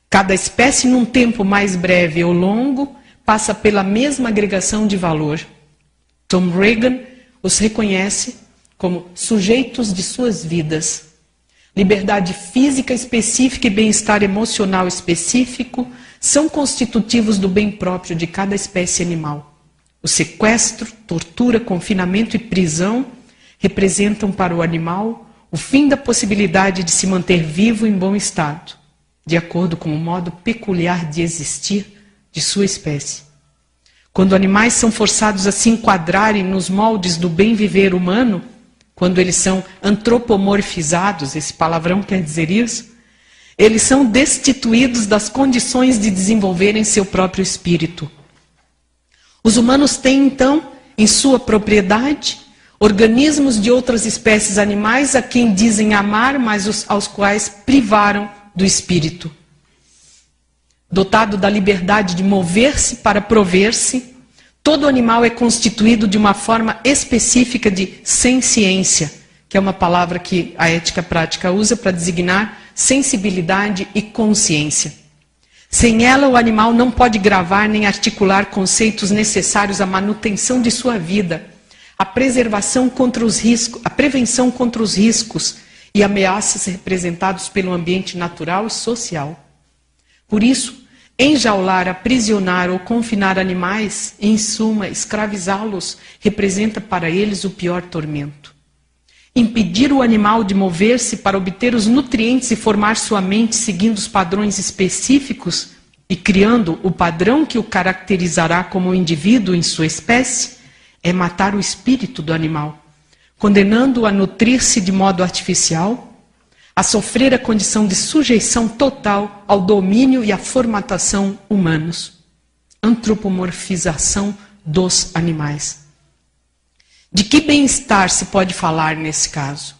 cada espécie num tempo mais breve ou longo passa pela mesma agregação de valor. Tom Regan os reconhece como sujeitos de suas vidas. Liberdade física específica e bem-estar emocional específico são constitutivos do bem próprio de cada espécie animal. O sequestro, tortura, confinamento e prisão representam para o animal o fim da possibilidade de se manter vivo em bom estado, de acordo com o modo peculiar de existir de sua espécie. Quando animais são forçados a se enquadrarem nos moldes do bem viver humano, quando eles são antropomorfizados, esse palavrão quer dizer isso, eles são destituídos das condições de desenvolverem seu próprio espírito. Os humanos têm, então, em sua propriedade, organismos de outras espécies animais a quem dizem amar, mas aos quais privaram do espírito. Dotado da liberdade de mover-se para prover-se, todo animal é constituído de uma forma específica de senciência, que é uma palavra que a ética prática usa para designar sensibilidade e consciência. Sem ela, o animal não pode gravar nem articular conceitos necessários à manutenção de sua vida, à preservação contra os riscos, à prevenção contra os riscos e ameaças representados pelo ambiente natural e social. Por isso, enjaular, aprisionar ou confinar animais, em suma, escravizá-los, representa para eles o pior tormento. Impedir o animal de mover-se para obter os nutrientes e formar sua mente seguindo os padrões específicos e criando o padrão que o caracterizará como um indivíduo em sua espécie, é matar o espírito do animal, condenando-o a nutrir-se de modo artificial, a sofrer a condição de sujeição total ao domínio e à formatação humanos. Antropomorfização dos animais. De que bem-estar se pode falar nesse caso?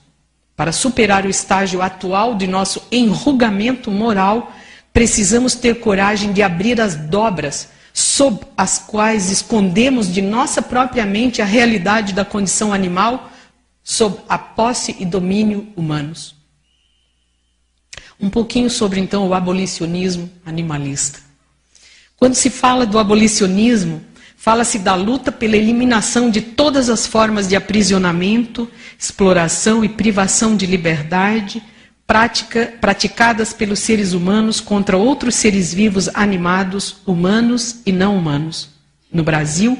Para superar o estágio atual de nosso enrugamento moral, precisamos ter coragem de abrir as dobras sob as quais escondemos de nossa própria mente a realidade da condição animal sob a posse e domínio humanos. Um pouquinho sobre, então, o abolicionismo animalista. Quando se fala do abolicionismo, fala-se da luta pela eliminação de todas as formas de aprisionamento, exploração e privação de liberdade, praticadas pelos seres humanos contra outros seres vivos animados, humanos e não humanos. No Brasil,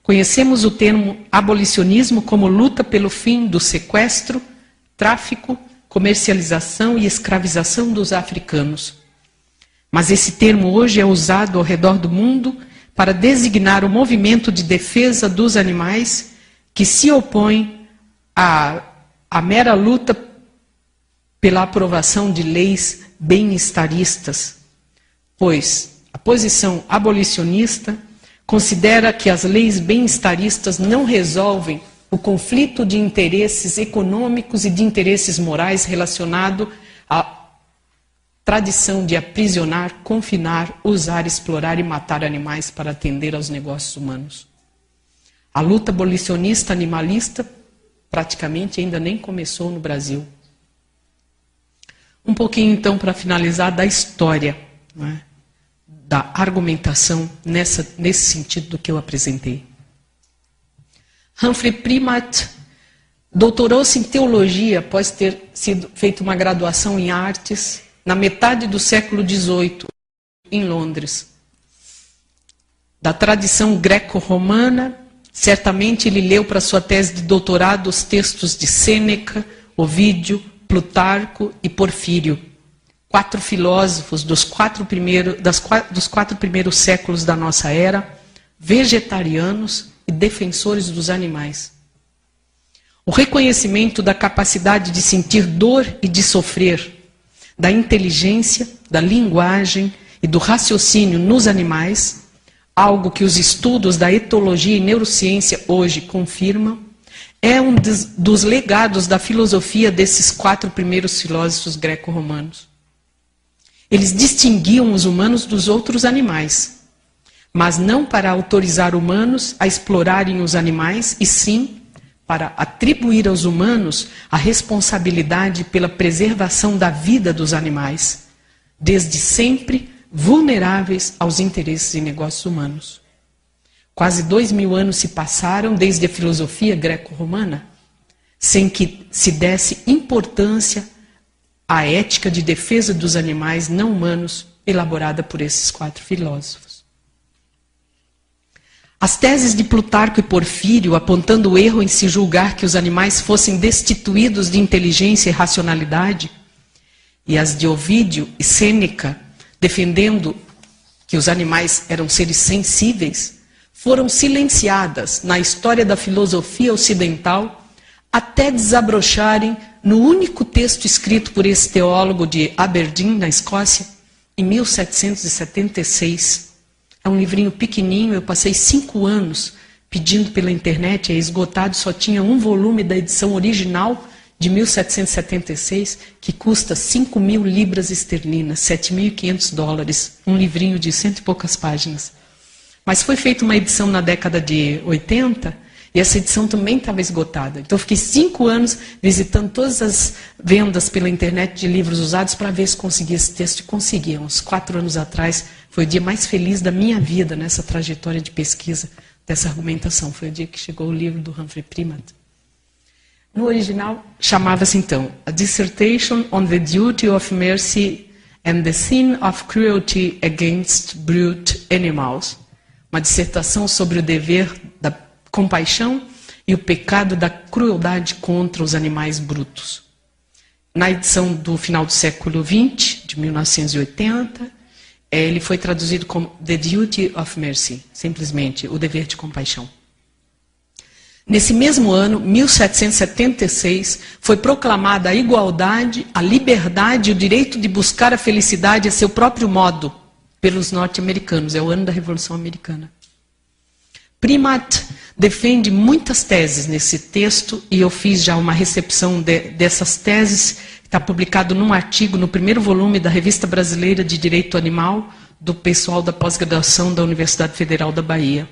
conhecemos o termo abolicionismo como luta pelo fim do sequestro, tráfico, comercialização e escravização dos africanos. Mas esse termo hoje é usado ao redor do mundo para designar o movimento de defesa dos animais que se opõe à mera luta pela aprovação de leis bem-estaristas, pois a posição abolicionista considera que as leis bem-estaristas não resolvem o conflito de interesses econômicos e de interesses morais relacionado à tradição de aprisionar, confinar, usar, explorar e matar animais para atender aos negócios humanos. A luta abolicionista animalista praticamente ainda nem começou no Brasil. Um pouquinho, então, para finalizar, da história, não é? Da argumentação nesse sentido do que eu apresentei. Humphrey Primat doutorou-se em teologia após ter feito uma graduação em artes na metade do século XVIII, em Londres. Da tradição greco-romana, certamente ele leu para sua tese de doutorado os textos de Sêneca, Ovídio, Plutarco e Porfírio, 4 filósofos dos 4 primeiros séculos da nossa era, vegetarianos e defensores dos animais. O reconhecimento da capacidade de sentir dor e de sofrer, da inteligência, da linguagem e do raciocínio nos animais, algo que os estudos da etologia e neurociência hoje confirmam, é um dos legados da filosofia desses 4 primeiros filósofos greco-romanos. Eles distinguiam os humanos dos outros animais, mas não para autorizar humanos a explorarem os animais, e sim para atribuir aos humanos a responsabilidade pela preservação da vida dos animais, desde sempre vulneráveis aos interesses e negócios humanos. Quase 2000 anos se passaram desde a filosofia greco-romana, sem que se desse importância à ética de defesa dos animais não humanos elaborada por esses 4 filósofos. As teses de Plutarco e Porfírio, apontando o erro em se julgar que os animais fossem destituídos de inteligência e racionalidade, e as de Ovídio e Sêneca, defendendo que os animais eram seres sensíveis, foram silenciadas na história da filosofia ocidental até desabrocharem no único texto escrito por esse teólogo de Aberdeen, na Escócia, em 1776. É um livrinho pequenininho, eu passei 5 anos pedindo pela internet, é esgotado, só tinha um volume da edição original de 1776, que custa 5.000 libras esterlinas, $7.500, um livrinho de 100 e poucas páginas. Mas foi feita uma edição na década de 80, e essa edição também estava esgotada. Então eu fiquei 5 anos visitando todas as vendas pela internet de livros usados para ver se conseguia esse texto, e conseguia. Uns 4 anos atrás, foi o dia mais feliz da minha vida nessa trajetória de pesquisa dessa argumentação. Foi o dia que chegou o livro do Humphrey Primat. No original, chamava-se então A Dissertation on the Duty of Mercy and the Sin of Cruelty Against Brute Animals. Uma dissertação sobre o dever da compaixão e o pecado da crueldade contra os animais brutos. Na edição do final do século XX, de 1980, ele foi traduzido como The Duty of Mercy, simplesmente, o dever de compaixão. Nesse mesmo ano, 1776, foi proclamada a igualdade, a liberdade e o direito de buscar a felicidade a seu próprio modo pelos norte-americanos. É o ano da Revolução Americana. Primat defende muitas teses nesse texto, e eu fiz já uma recepção dessas teses. Está publicado num artigo no primeiro volume da Revista Brasileira de Direito Animal, do pessoal da pós-graduação da Universidade Federal da Bahia,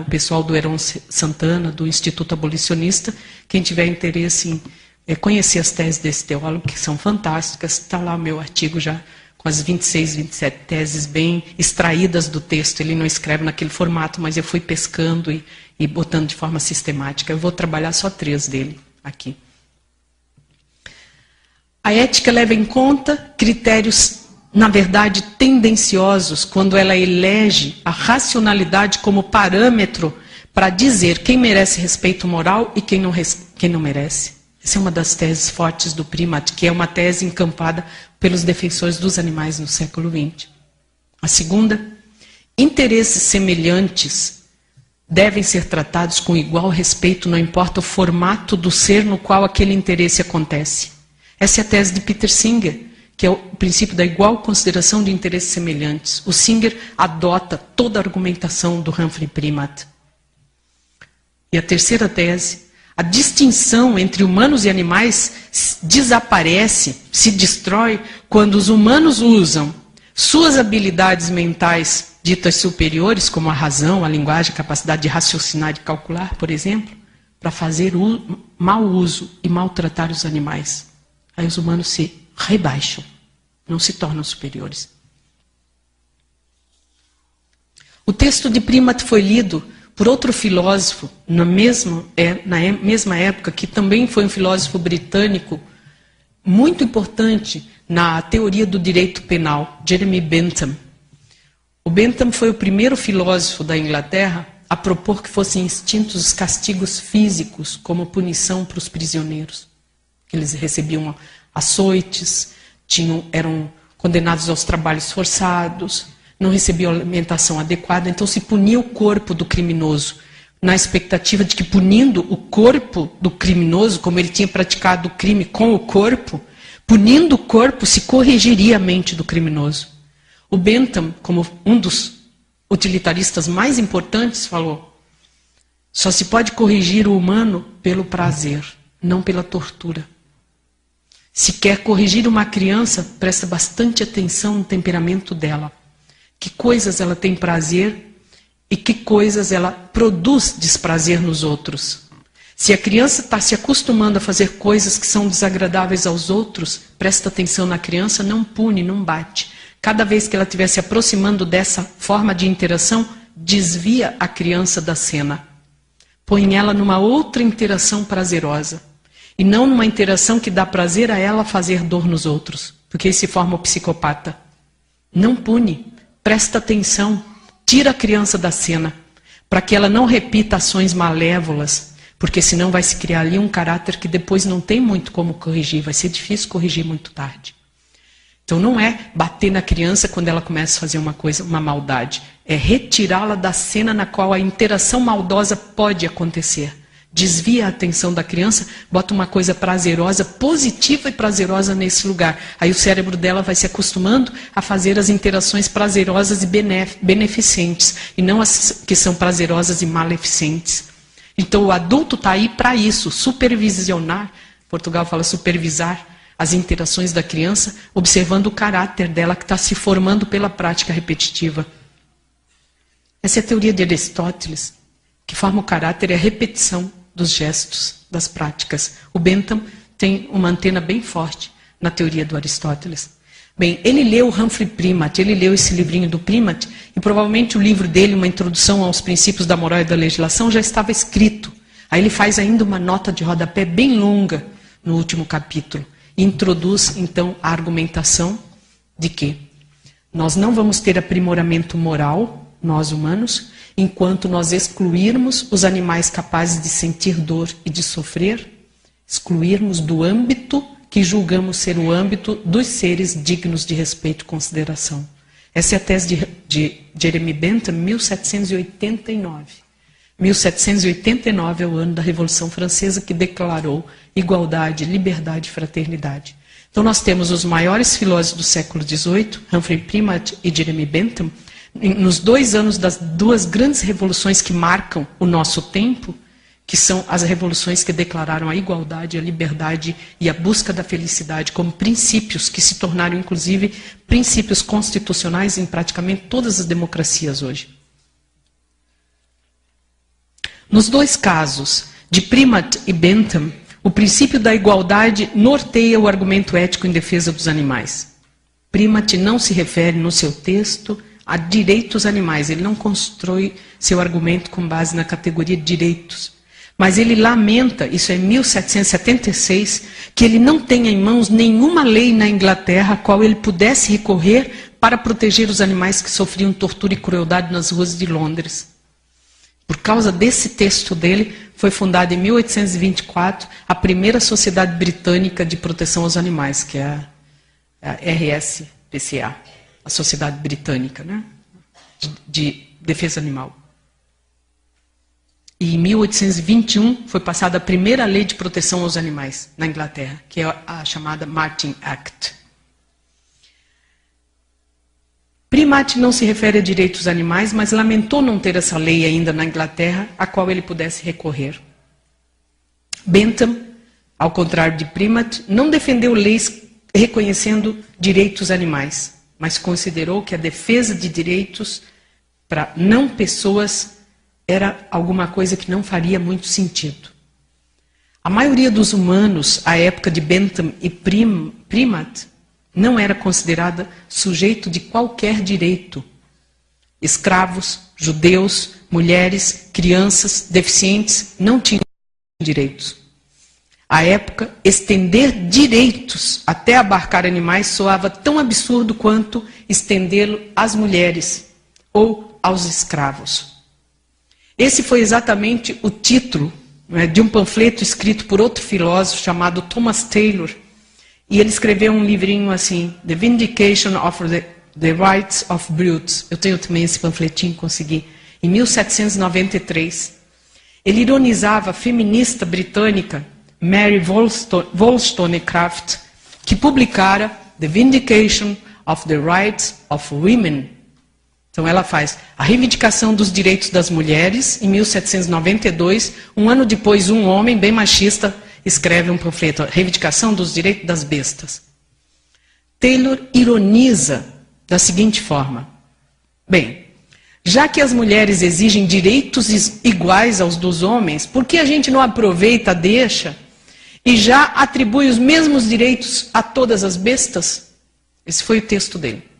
o pessoal do Heron Santana, do Instituto Abolicionista. Quem tiver interesse em conhecer as teses desse teólogo, que são fantásticas, está lá o meu artigo já, com as 26, 27 teses bem extraídas do texto. Ele não escreve naquele formato, mas eu fui pescando e botando de forma sistemática. Eu vou trabalhar só 3 dele aqui. A ética leva em conta critérios, na verdade, tendenciosos, quando ela elege a racionalidade como parâmetro para dizer quem merece respeito moral e quem não merece. Essa é uma das teses fortes do Primat, que é uma tese encampada pelos defensores dos animais no século XX. A segunda, interesses semelhantes devem ser tratados com igual respeito, não importa o formato do ser no qual aquele interesse acontece. Essa é a tese de Peter Singer, que é o princípio da igual consideração de interesses semelhantes. O Singer adota toda a argumentação do Humphrey Primat. E a terceira tese, a distinção entre humanos e animais desaparece, se destrói, quando os humanos usam suas habilidades mentais ditas superiores, como a razão, a linguagem, a capacidade de raciocinar e calcular, por exemplo, para fazer mau uso e maltratar os animais. Aí os humanos se rebaixam, não se tornam superiores. O texto de Primat foi lido por outro filósofo, na mesma época, que também foi um filósofo britânico, muito importante na teoria do direito penal, Jeremy Bentham. O Bentham foi o primeiro filósofo da Inglaterra a propor que fossem extintos os castigos físicos como punição para os prisioneiros. Eles recebiam açoites, eram condenados aos trabalhos forçados, não recebiam alimentação adequada, então se punia o corpo do criminoso, na expectativa de que, punindo o corpo do criminoso, como ele tinha praticado o crime com o corpo, punindo o corpo se corrigiria a mente do criminoso. O Bentham, como um dos utilitaristas mais importantes, falou: só se pode corrigir o humano pelo prazer, não pela tortura. Se quer corrigir uma criança, presta bastante atenção no temperamento dela. Que coisas ela tem prazer e que coisas ela produz desprazer nos outros. Se a criança está se acostumando a fazer coisas que são desagradáveis aos outros, presta atenção na criança, não pune, não bate. Cada vez que ela estiver se aproximando dessa forma de interação, desvia a criança da cena. Põe ela numa outra interação prazerosa. E não numa interação que dá prazer a ela fazer dor nos outros. Porque aí se forma o psicopata. Não pune, presta atenção, tira a criança da cena, para que ela não repita ações malévolas, porque senão vai se criar ali um caráter que depois não tem muito como corrigir, vai ser difícil corrigir muito tarde. Então não é bater na criança quando ela começa a fazer uma maldade, é retirá-la da cena na qual a interação maldosa pode acontecer. Desvia a atenção da criança, bota uma coisa prazerosa, positiva e prazerosa nesse lugar. Aí o cérebro dela vai se acostumando a fazer as interações prazerosas e beneficentes, e não as que são prazerosas e maleficentes. Então o adulto está aí para isso, supervisionar, Portugal fala supervisar, as interações da criança, observando o caráter dela que está se formando pela prática repetitiva. Essa é a teoria de Aristóteles, que forma o caráter e a repetição dos gestos, das práticas. O Bentham tem uma antena bem forte na teoria do Aristóteles. Bem, ele leu Humphrey Primat, ele leu esse livrinho do Primat, e provavelmente o livro dele, Uma Introdução aos Princípios da Moral e da Legislação, já estava escrito. Aí ele faz ainda uma nota de rodapé bem longa no último capítulo. E introduz, então, a argumentação de que nós não vamos ter aprimoramento moral, nós humanos, enquanto nós excluirmos os animais capazes de sentir dor e de sofrer, excluirmos do âmbito que julgamos ser o âmbito dos seres dignos de respeito e consideração. Essa é a tese de Jeremy Bentham, 1789. 1789 é o ano da Revolução Francesa, que declarou igualdade, liberdade e fraternidade. Então nós temos os maiores filósofos do século XVIII, Humphrey Primat e Jeremy Bentham, nos 2 anos das 2 grandes revoluções que marcam o nosso tempo, que são as revoluções que declararam a igualdade, a liberdade e a busca da felicidade como princípios que se tornaram, inclusive, princípios constitucionais em praticamente todas as democracias hoje. Nos 2 casos, de Primat e Bentham, o princípio da igualdade norteia o argumento ético em defesa dos animais. Primat não se refere no seu texto a direitos animais, ele não constrói seu argumento com base na categoria de direitos, Mas ele lamenta, isso é 1776, que ele não tenha em mãos nenhuma lei na Inglaterra a qual ele pudesse recorrer para proteger os animais que sofriam tortura e crueldade nas ruas de Londres. Por causa desse texto dele, foi fundada em 1824 a primeira Sociedade Britânica de Proteção aos Animais, que é a RSPCA, a Sociedade Britânica, né? de Defesa Animal. E em 1821 foi passada a primeira lei de proteção aos animais na Inglaterra, que é a chamada Martin Act. Primate não se refere a direitos animais, mas lamentou não ter essa lei ainda na Inglaterra, a qual ele pudesse recorrer. Bentham, ao contrário de Primate, não defendeu leis reconhecendo direitos animais, mas considerou que a defesa de direitos para não pessoas era alguma coisa que não faria muito sentido. A maioria dos humanos, à época de Bentham e Primate, não era considerada sujeito de qualquer direito. Escravos, judeus, mulheres, crianças, deficientes não tinham direitos. À época, estender direitos até abarcar animais soava tão absurdo quanto estendê-lo às mulheres ou aos escravos. Esse foi exatamente o título, né, de um panfleto escrito por outro filósofo chamado Thomas Taylor. E ele escreveu um livrinho assim, The Vindication of the Rights of Brutes. Eu tenho também esse panfletinho, consegui. Em 1793. Ele ironizava a feminista britânica Mary Wollstonecraft, que publicara The Vindication of the Rights of Women. Então ela faz a reivindicação dos direitos das mulheres, em 1792, um ano depois um homem bem machista escreve um panfleto, a reivindicação dos direitos das bestas. Taylor ironiza da seguinte forma: bem, já que as mulheres exigem direitos iguais aos dos homens, por que a gente não aproveita, deixa, e já atribui os mesmos direitos a todas as bestas? Esse foi o texto dele.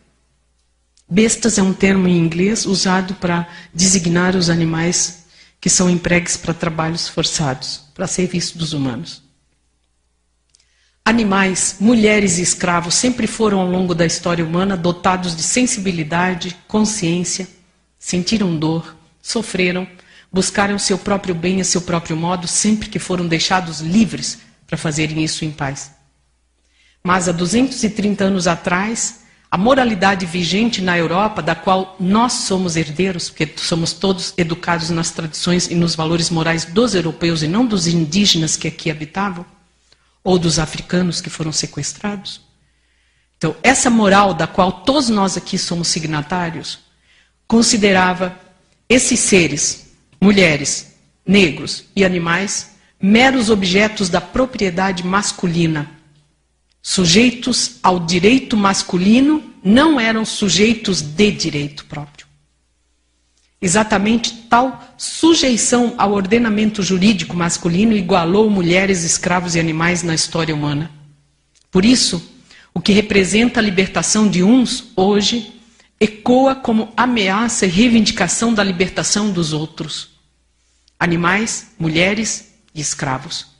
Bestas é um termo em inglês usado para designar os animais que são empregues para trabalhos forçados, para serviço dos humanos. Animais, mulheres e escravos sempre foram ao longo da história humana dotados de sensibilidade, consciência, sentiram dor, sofreram, buscaram seu próprio bem a seu próprio modo, sempre que foram deixados livres para fazerem isso em paz. Mas há 230 anos atrás, a moralidade vigente na Europa, da qual nós somos herdeiros, porque somos todos educados nas tradições e nos valores morais dos europeus e não dos indígenas que aqui habitavam, ou dos africanos que foram sequestrados. Então, essa moral da qual todos nós aqui somos signatários, considerava esses seres, mulheres, negros e animais, meros objetos da propriedade masculina. Sujeitos ao direito masculino, não eram sujeitos de direito próprio. Exatamente tal sujeição ao ordenamento jurídico masculino igualou mulheres, escravos e animais na história humana. Por isso, o que representa a libertação de uns, hoje, ecoa como ameaça e reivindicação da libertação dos outros. Animais, mulheres e escravos.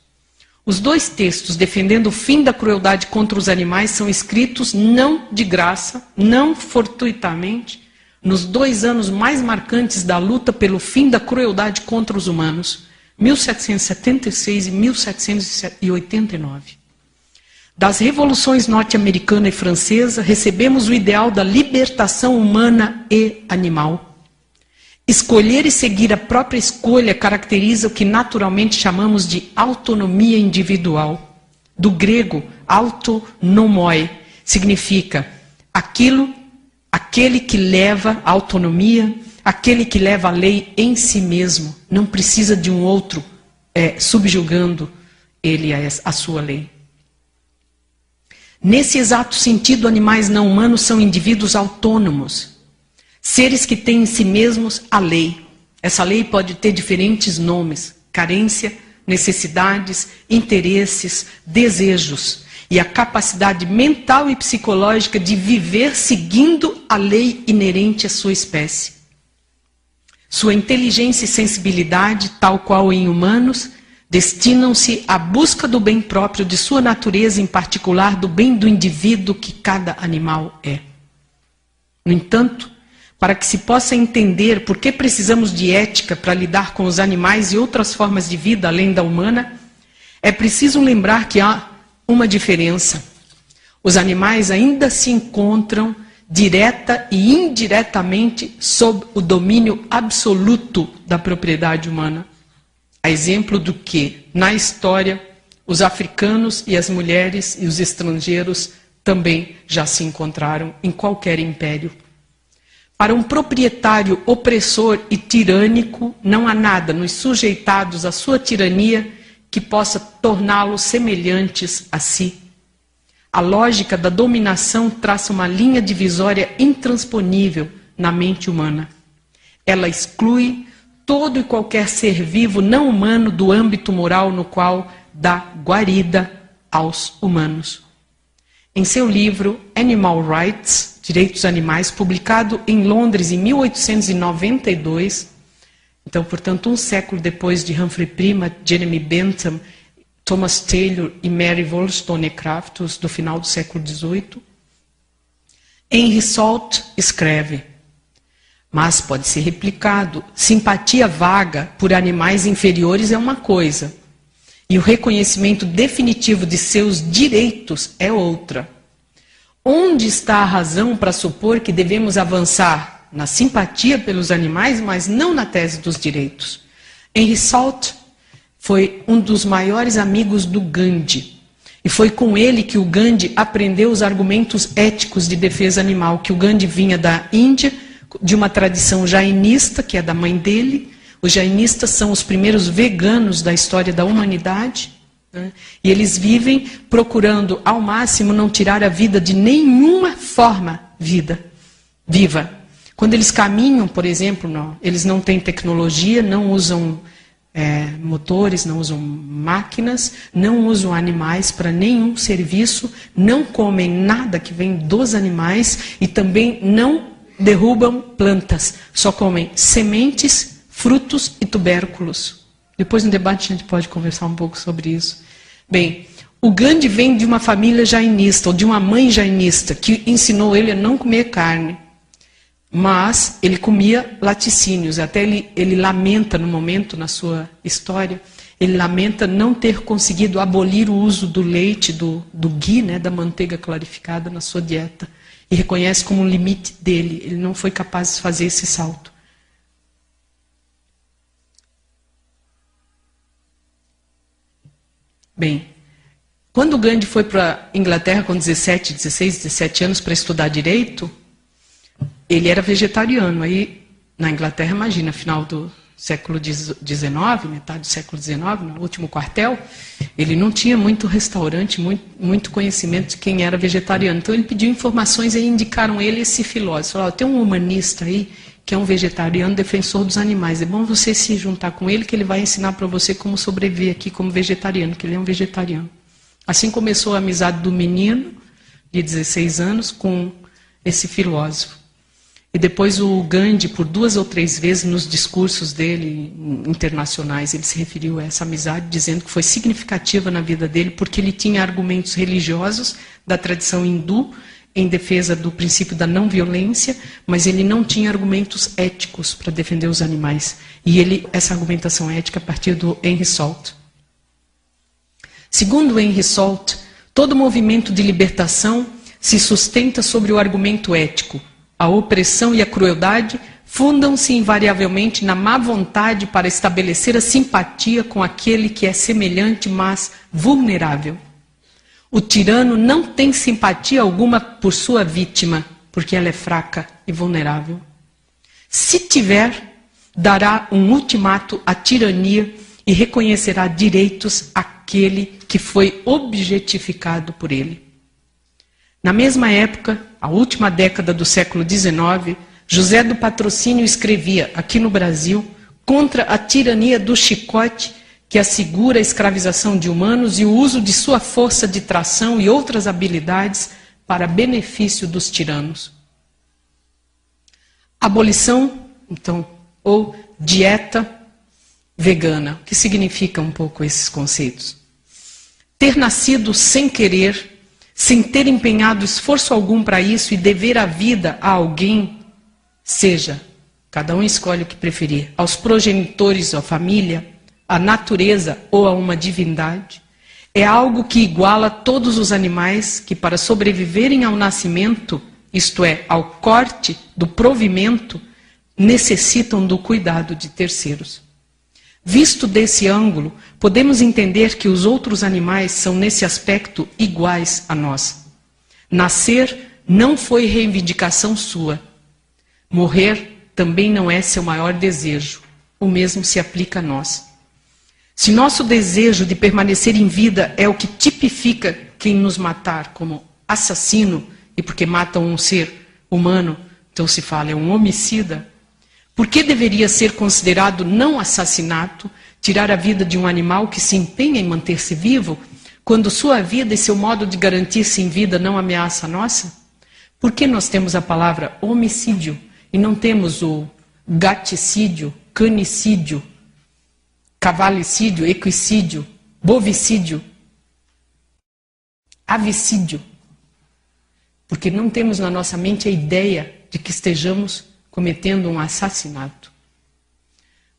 Os dois textos defendendo o fim da crueldade contra os animais são escritos não de graça, não fortuitamente, nos 2 anos mais marcantes da luta pelo fim da crueldade contra os humanos, 1776 e 1789. Das revoluções norte-americana e francesa, recebemos o ideal da libertação humana e animal. Escolher e seguir a própria escolha caracteriza o que naturalmente chamamos de autonomia individual. Do grego, autonomoi, significa aquele que leva a autonomia, aquele que leva a lei em si mesmo, não precisa de um outro subjugando ele a sua lei. Nesse exato sentido, animais não humanos são indivíduos autônomos. Seres que têm em si mesmos a lei. Essa lei pode ter diferentes nomes: carência, necessidades, interesses, desejos e a capacidade mental e psicológica de viver seguindo a lei inerente à sua espécie. Sua inteligência e sensibilidade, tal qual em humanos, destinam-se à busca do bem próprio de sua natureza, em particular do bem do indivíduo que cada animal é. No entanto, para que se possa entender por que precisamos de ética para lidar com os animais e outras formas de vida além da humana, é preciso lembrar que há uma diferença. Os animais ainda se encontram direta e indiretamente sob o domínio absoluto da propriedade humana. A exemplo do que, na história, os africanos e as mulheres e os estrangeiros também já se encontraram em qualquer império. Para um proprietário opressor e tirânico, não há nada nos sujeitados à sua tirania que possa torná-los semelhantes a si. A lógica da dominação traça uma linha divisória intransponível na mente humana. Ela exclui todo e qualquer ser vivo não humano do âmbito moral no qual dá guarida aos humanos. Em seu livro Animal Rights, Direitos Animais, publicado em Londres em 1892, então, portanto, um século depois de Humphrey Prima, Jeremy Bentham, Thomas Taylor e Mary Wollstonecraft, do final do século XVIII, Henry Salt escreve: mas pode ser replicado. Simpatia vaga por animais inferiores é uma coisa, e o reconhecimento definitivo de seus direitos é outra. Onde está a razão para supor que devemos avançar na simpatia pelos animais, mas não na tese dos direitos? Henry Salt foi um dos maiores amigos do Gandhi, e foi com ele que o Gandhi aprendeu os argumentos éticos de defesa animal, que o Gandhi vinha da Índia, de uma tradição jainista, que é da mãe dele. Os jainistas são os primeiros veganos da história da humanidade, né? E eles vivem procurando ao máximo não tirar a vida de nenhuma forma viva. Quando eles caminham, por exemplo, eles não têm tecnologia, não usam motores, não usam máquinas, não usam animais para nenhum serviço, não comem nada que vem dos animais e também não derrubam plantas, só comem sementes, frutos e tubérculos. Depois no debate a gente pode conversar um pouco sobre isso. Bem, o Gandhi vem de uma família jainista, ou de uma mãe jainista, que ensinou ele a não comer carne. Mas ele comia laticínios, até ele lamenta no momento, na sua história, ele lamenta não ter conseguido abolir o uso do leite, do ghee, né, da manteiga clarificada na sua dieta. E reconhece como um limite dele, ele não foi capaz de fazer esse salto. Bem, quando Gandhi foi para a Inglaterra com 16, 17 anos para estudar direito, ele era vegetariano. Aí, na Inglaterra, imagina, final do século XIX, metade do século XIX, no último quartel, ele não tinha muito restaurante, muito conhecimento de quem era vegetariano. Então, ele pediu informações e indicaram ele esse filósofo. Falou: tem um humanista aí que é um vegetariano, defensor dos animais. É bom você se juntar com ele, que ele vai ensinar para você como sobreviver aqui como vegetariano, que ele é um vegetariano. Assim começou a amizade do menino, de 16 anos, com esse filósofo. E depois o Gandhi, por 2 ou 3 vezes nos discursos dele internacionais, ele se referiu a essa amizade, dizendo que foi significativa na vida dele, porque ele tinha argumentos religiosos da tradição hindu, em defesa do princípio da não violência, mas ele não tinha argumentos éticos para defender os animais. E essa argumentação ética a partir do Henry Salt. Segundo Henry Salt, todo movimento de libertação se sustenta sobre o argumento ético. A opressão e a crueldade fundam-se invariavelmente na má vontade para estabelecer a simpatia com aquele que é semelhante, mas vulnerável. O tirano não tem simpatia alguma por sua vítima, porque ela é fraca e vulnerável. Se tiver, dará um ultimato à tirania e reconhecerá direitos àquele que foi objetificado por ele. Na mesma época, a última década do século XIX, José do Patrocínio escrevia, aqui no Brasil, contra a tirania do chicote, que assegura a escravização de humanos e o uso de sua força de tração e outras habilidades para benefício dos tiranos. A abolição, então, ou dieta vegana. O que significa um pouco esses conceitos? Ter nascido sem querer, sem ter empenhado esforço algum para isso e dever a vida a alguém, seja, cada um escolhe o que preferir, aos progenitores ou à família, à natureza ou a uma divindade, é algo que iguala todos os animais que, para sobreviverem ao nascimento, isto é, ao corte do provimento, necessitam do cuidado de terceiros. Visto desse ângulo, podemos entender que os outros animais são, nesse aspecto, iguais a nós. Nascer não foi reivindicação sua. Morrer também não é seu maior desejo. O mesmo se aplica a nós. Se nosso desejo de permanecer em vida é o que tipifica quem nos matar como assassino, e porque matam um ser humano, então se fala é um homicida, por que deveria ser considerado não assassinato tirar a vida de um animal que se empenha em manter-se vivo, quando sua vida e seu modo de garantir-se em vida não ameaça a nossa? Por que nós temos a palavra homicídio e não temos o gaticídio, canicídio, cavalicídio, equicídio, bovicídio, avicídio? Porque não temos na nossa mente a ideia de que estejamos cometendo um assassinato.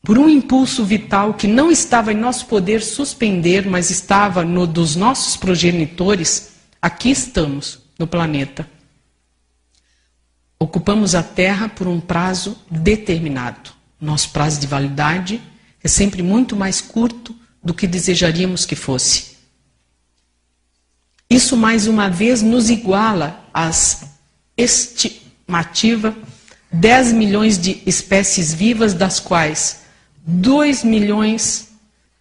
Por um impulso vital que não estava em nosso poder suspender, mas estava no dos nossos progenitores, aqui estamos, no planeta. Ocupamos a Terra por um prazo determinado. Nosso prazo de validade é sempre muito mais curto do que desejaríamos que fosse. Isso, mais uma vez, nos iguala às estimativa 10 milhões de espécies vivas, das quais 2 milhões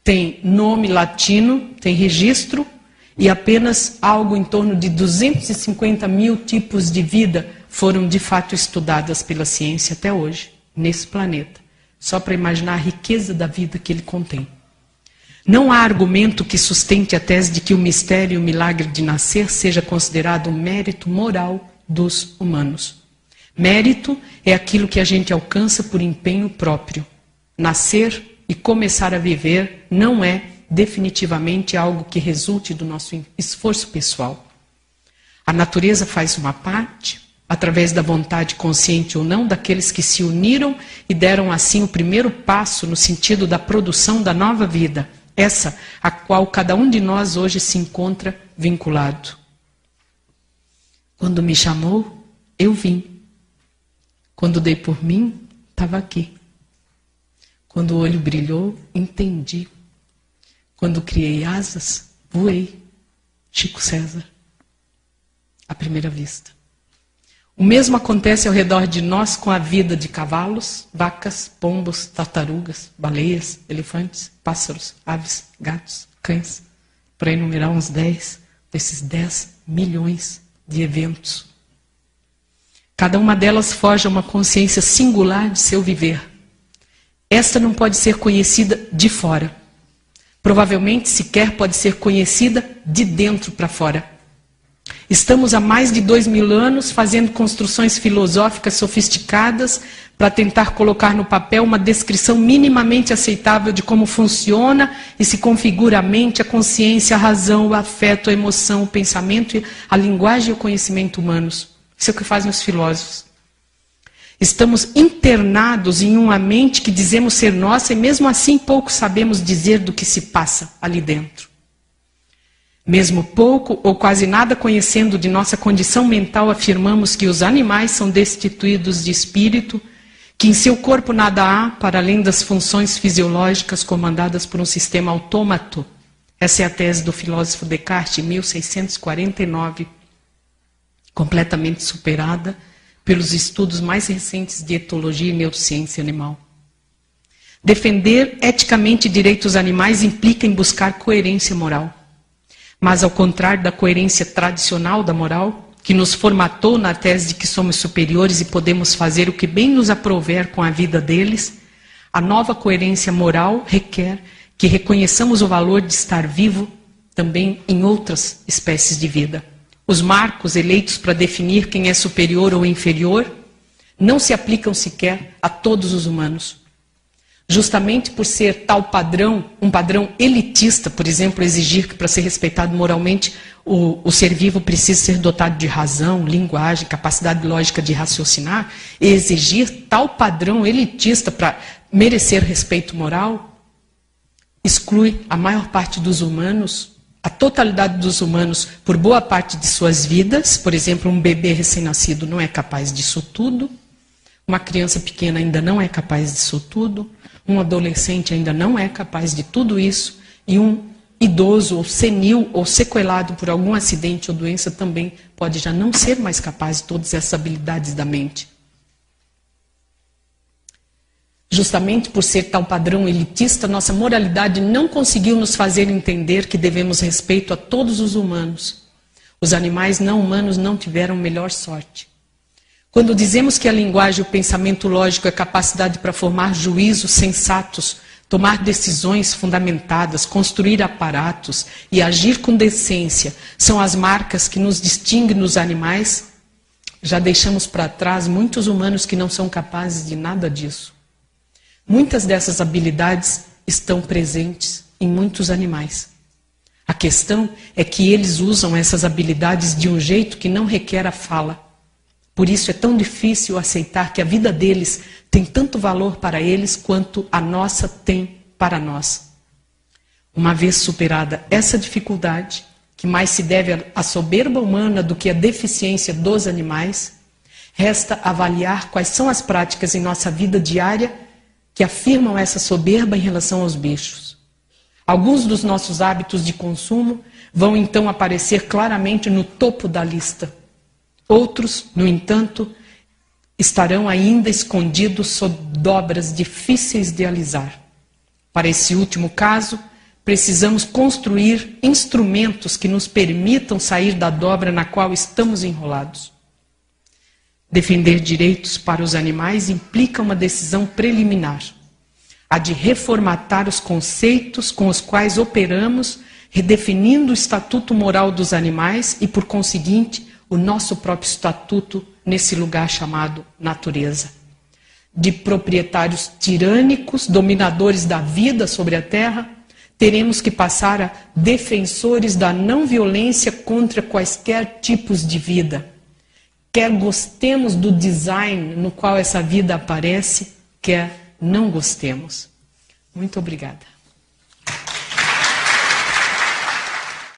têm nome latino, têm registro, e apenas algo em torno de 250 mil tipos de vida foram de fato estudadas pela ciência até hoje, nesse planeta. Só para imaginar a riqueza da vida que ele contém. Não há argumento que sustente a tese de que o mistério e o milagre de nascer seja considerado um mérito moral dos humanos. Mérito é aquilo que a gente alcança por empenho próprio. Nascer e começar a viver não é definitivamente algo que resulte do nosso esforço pessoal. A natureza faz uma parte, através da vontade consciente ou não, daqueles que se uniram e deram assim o primeiro passo no sentido da produção da nova vida, essa a qual cada um de nós hoje se encontra vinculado. Quando me chamou, eu vim. Quando dei por mim, estava aqui. Quando o olho brilhou, entendi. Quando criei asas, voei. Chico César. À primeira vista. O mesmo acontece ao redor de nós com a vida de cavalos, vacas, pombos, tartarugas, baleias, elefantes, pássaros, aves, gatos, cães. Para enumerar uns 10 desses 10 milhões de eventos. Cada uma delas forja uma consciência singular de seu viver. Esta não pode ser conhecida de fora. Provavelmente sequer pode ser conhecida de dentro para fora. Estamos há mais de 2000 anos fazendo construções filosóficas sofisticadas para tentar colocar no papel uma descrição minimamente aceitável de como funciona e se configura a mente, a consciência, a razão, o afeto, a emoção, o pensamento, a linguagem e o conhecimento humanos. Isso é o que fazem os filósofos. Estamos internados em uma mente que dizemos ser nossa e mesmo assim pouco sabemos dizer do que se passa ali dentro. Mesmo pouco ou quase nada conhecendo de nossa condição mental, afirmamos que os animais são destituídos de espírito, que em seu corpo nada há para além das funções fisiológicas comandadas por um sistema autômato. Essa é a tese do filósofo Descartes, em 1649, completamente superada pelos estudos mais recentes de etologia e neurociência animal. Defender eticamente direitos animais implica em buscar coerência moral. Mas, ao contrário da coerência tradicional da moral, que nos formatou na tese de que somos superiores e podemos fazer o que bem nos aprouver com a vida deles, a nova coerência moral requer que reconheçamos o valor de estar vivo também em outras espécies de vida. Os marcos eleitos para definir quem é superior ou inferior não se aplicam sequer a todos os humanos. Justamente por ser tal padrão, um padrão elitista, por exemplo, exigir que para ser respeitado moralmente o ser vivo precisa ser dotado de razão, linguagem, capacidade lógica de raciocinar, e exigir tal padrão elitista para merecer respeito moral, exclui a maior parte dos humanos, a totalidade dos humanos, por boa parte de suas vidas. Por exemplo, um bebê recém-nascido não é capaz disso tudo, uma criança pequena ainda não é capaz disso tudo, um adolescente ainda não é capaz de tudo isso, e um idoso ou senil ou sequelado por algum acidente ou doença também pode já não ser mais capaz de todas essas habilidades da mente. Justamente por ser tal padrão elitista, nossa moralidade não conseguiu nos fazer entender que devemos respeito a todos os humanos. Os animais não humanos não tiveram melhor sorte. Quando dizemos que a linguagem e o pensamento lógico é capacidade para formar juízos sensatos, tomar decisões fundamentadas, construir aparatos e agir com decência, são as marcas que nos distinguem nos animais, já deixamos para trás muitos humanos que não são capazes de nada disso. Muitas dessas habilidades estão presentes em muitos animais. A questão é que eles usam essas habilidades de um jeito que não requer a fala. Por isso é tão difícil aceitar que a vida deles tem tanto valor para eles quanto a nossa tem para nós. Uma vez superada essa dificuldade, que mais se deve à soberba humana do que à deficiência dos animais, resta avaliar quais são as práticas em nossa vida diária que afirmam essa soberba em relação aos bichos. Alguns dos nossos hábitos de consumo vão então aparecer claramente no topo da lista. Outros, no entanto, estarão ainda escondidos sob dobras difíceis de alisar. Para esse último caso, precisamos construir instrumentos que nos permitam sair da dobra na qual estamos enrolados. Defender direitos para os animais implica uma decisão preliminar, a de reformatar os conceitos com os quais operamos, redefinindo o estatuto moral dos animais e, por conseguinte, o nosso próprio estatuto nesse lugar chamado natureza. De proprietários tirânicos, dominadores da vida sobre a terra, teremos que passar a defensores da não violência contra quaisquer tipos de vida. Quer gostemos do design no qual essa vida aparece, quer não gostemos. Muito obrigada.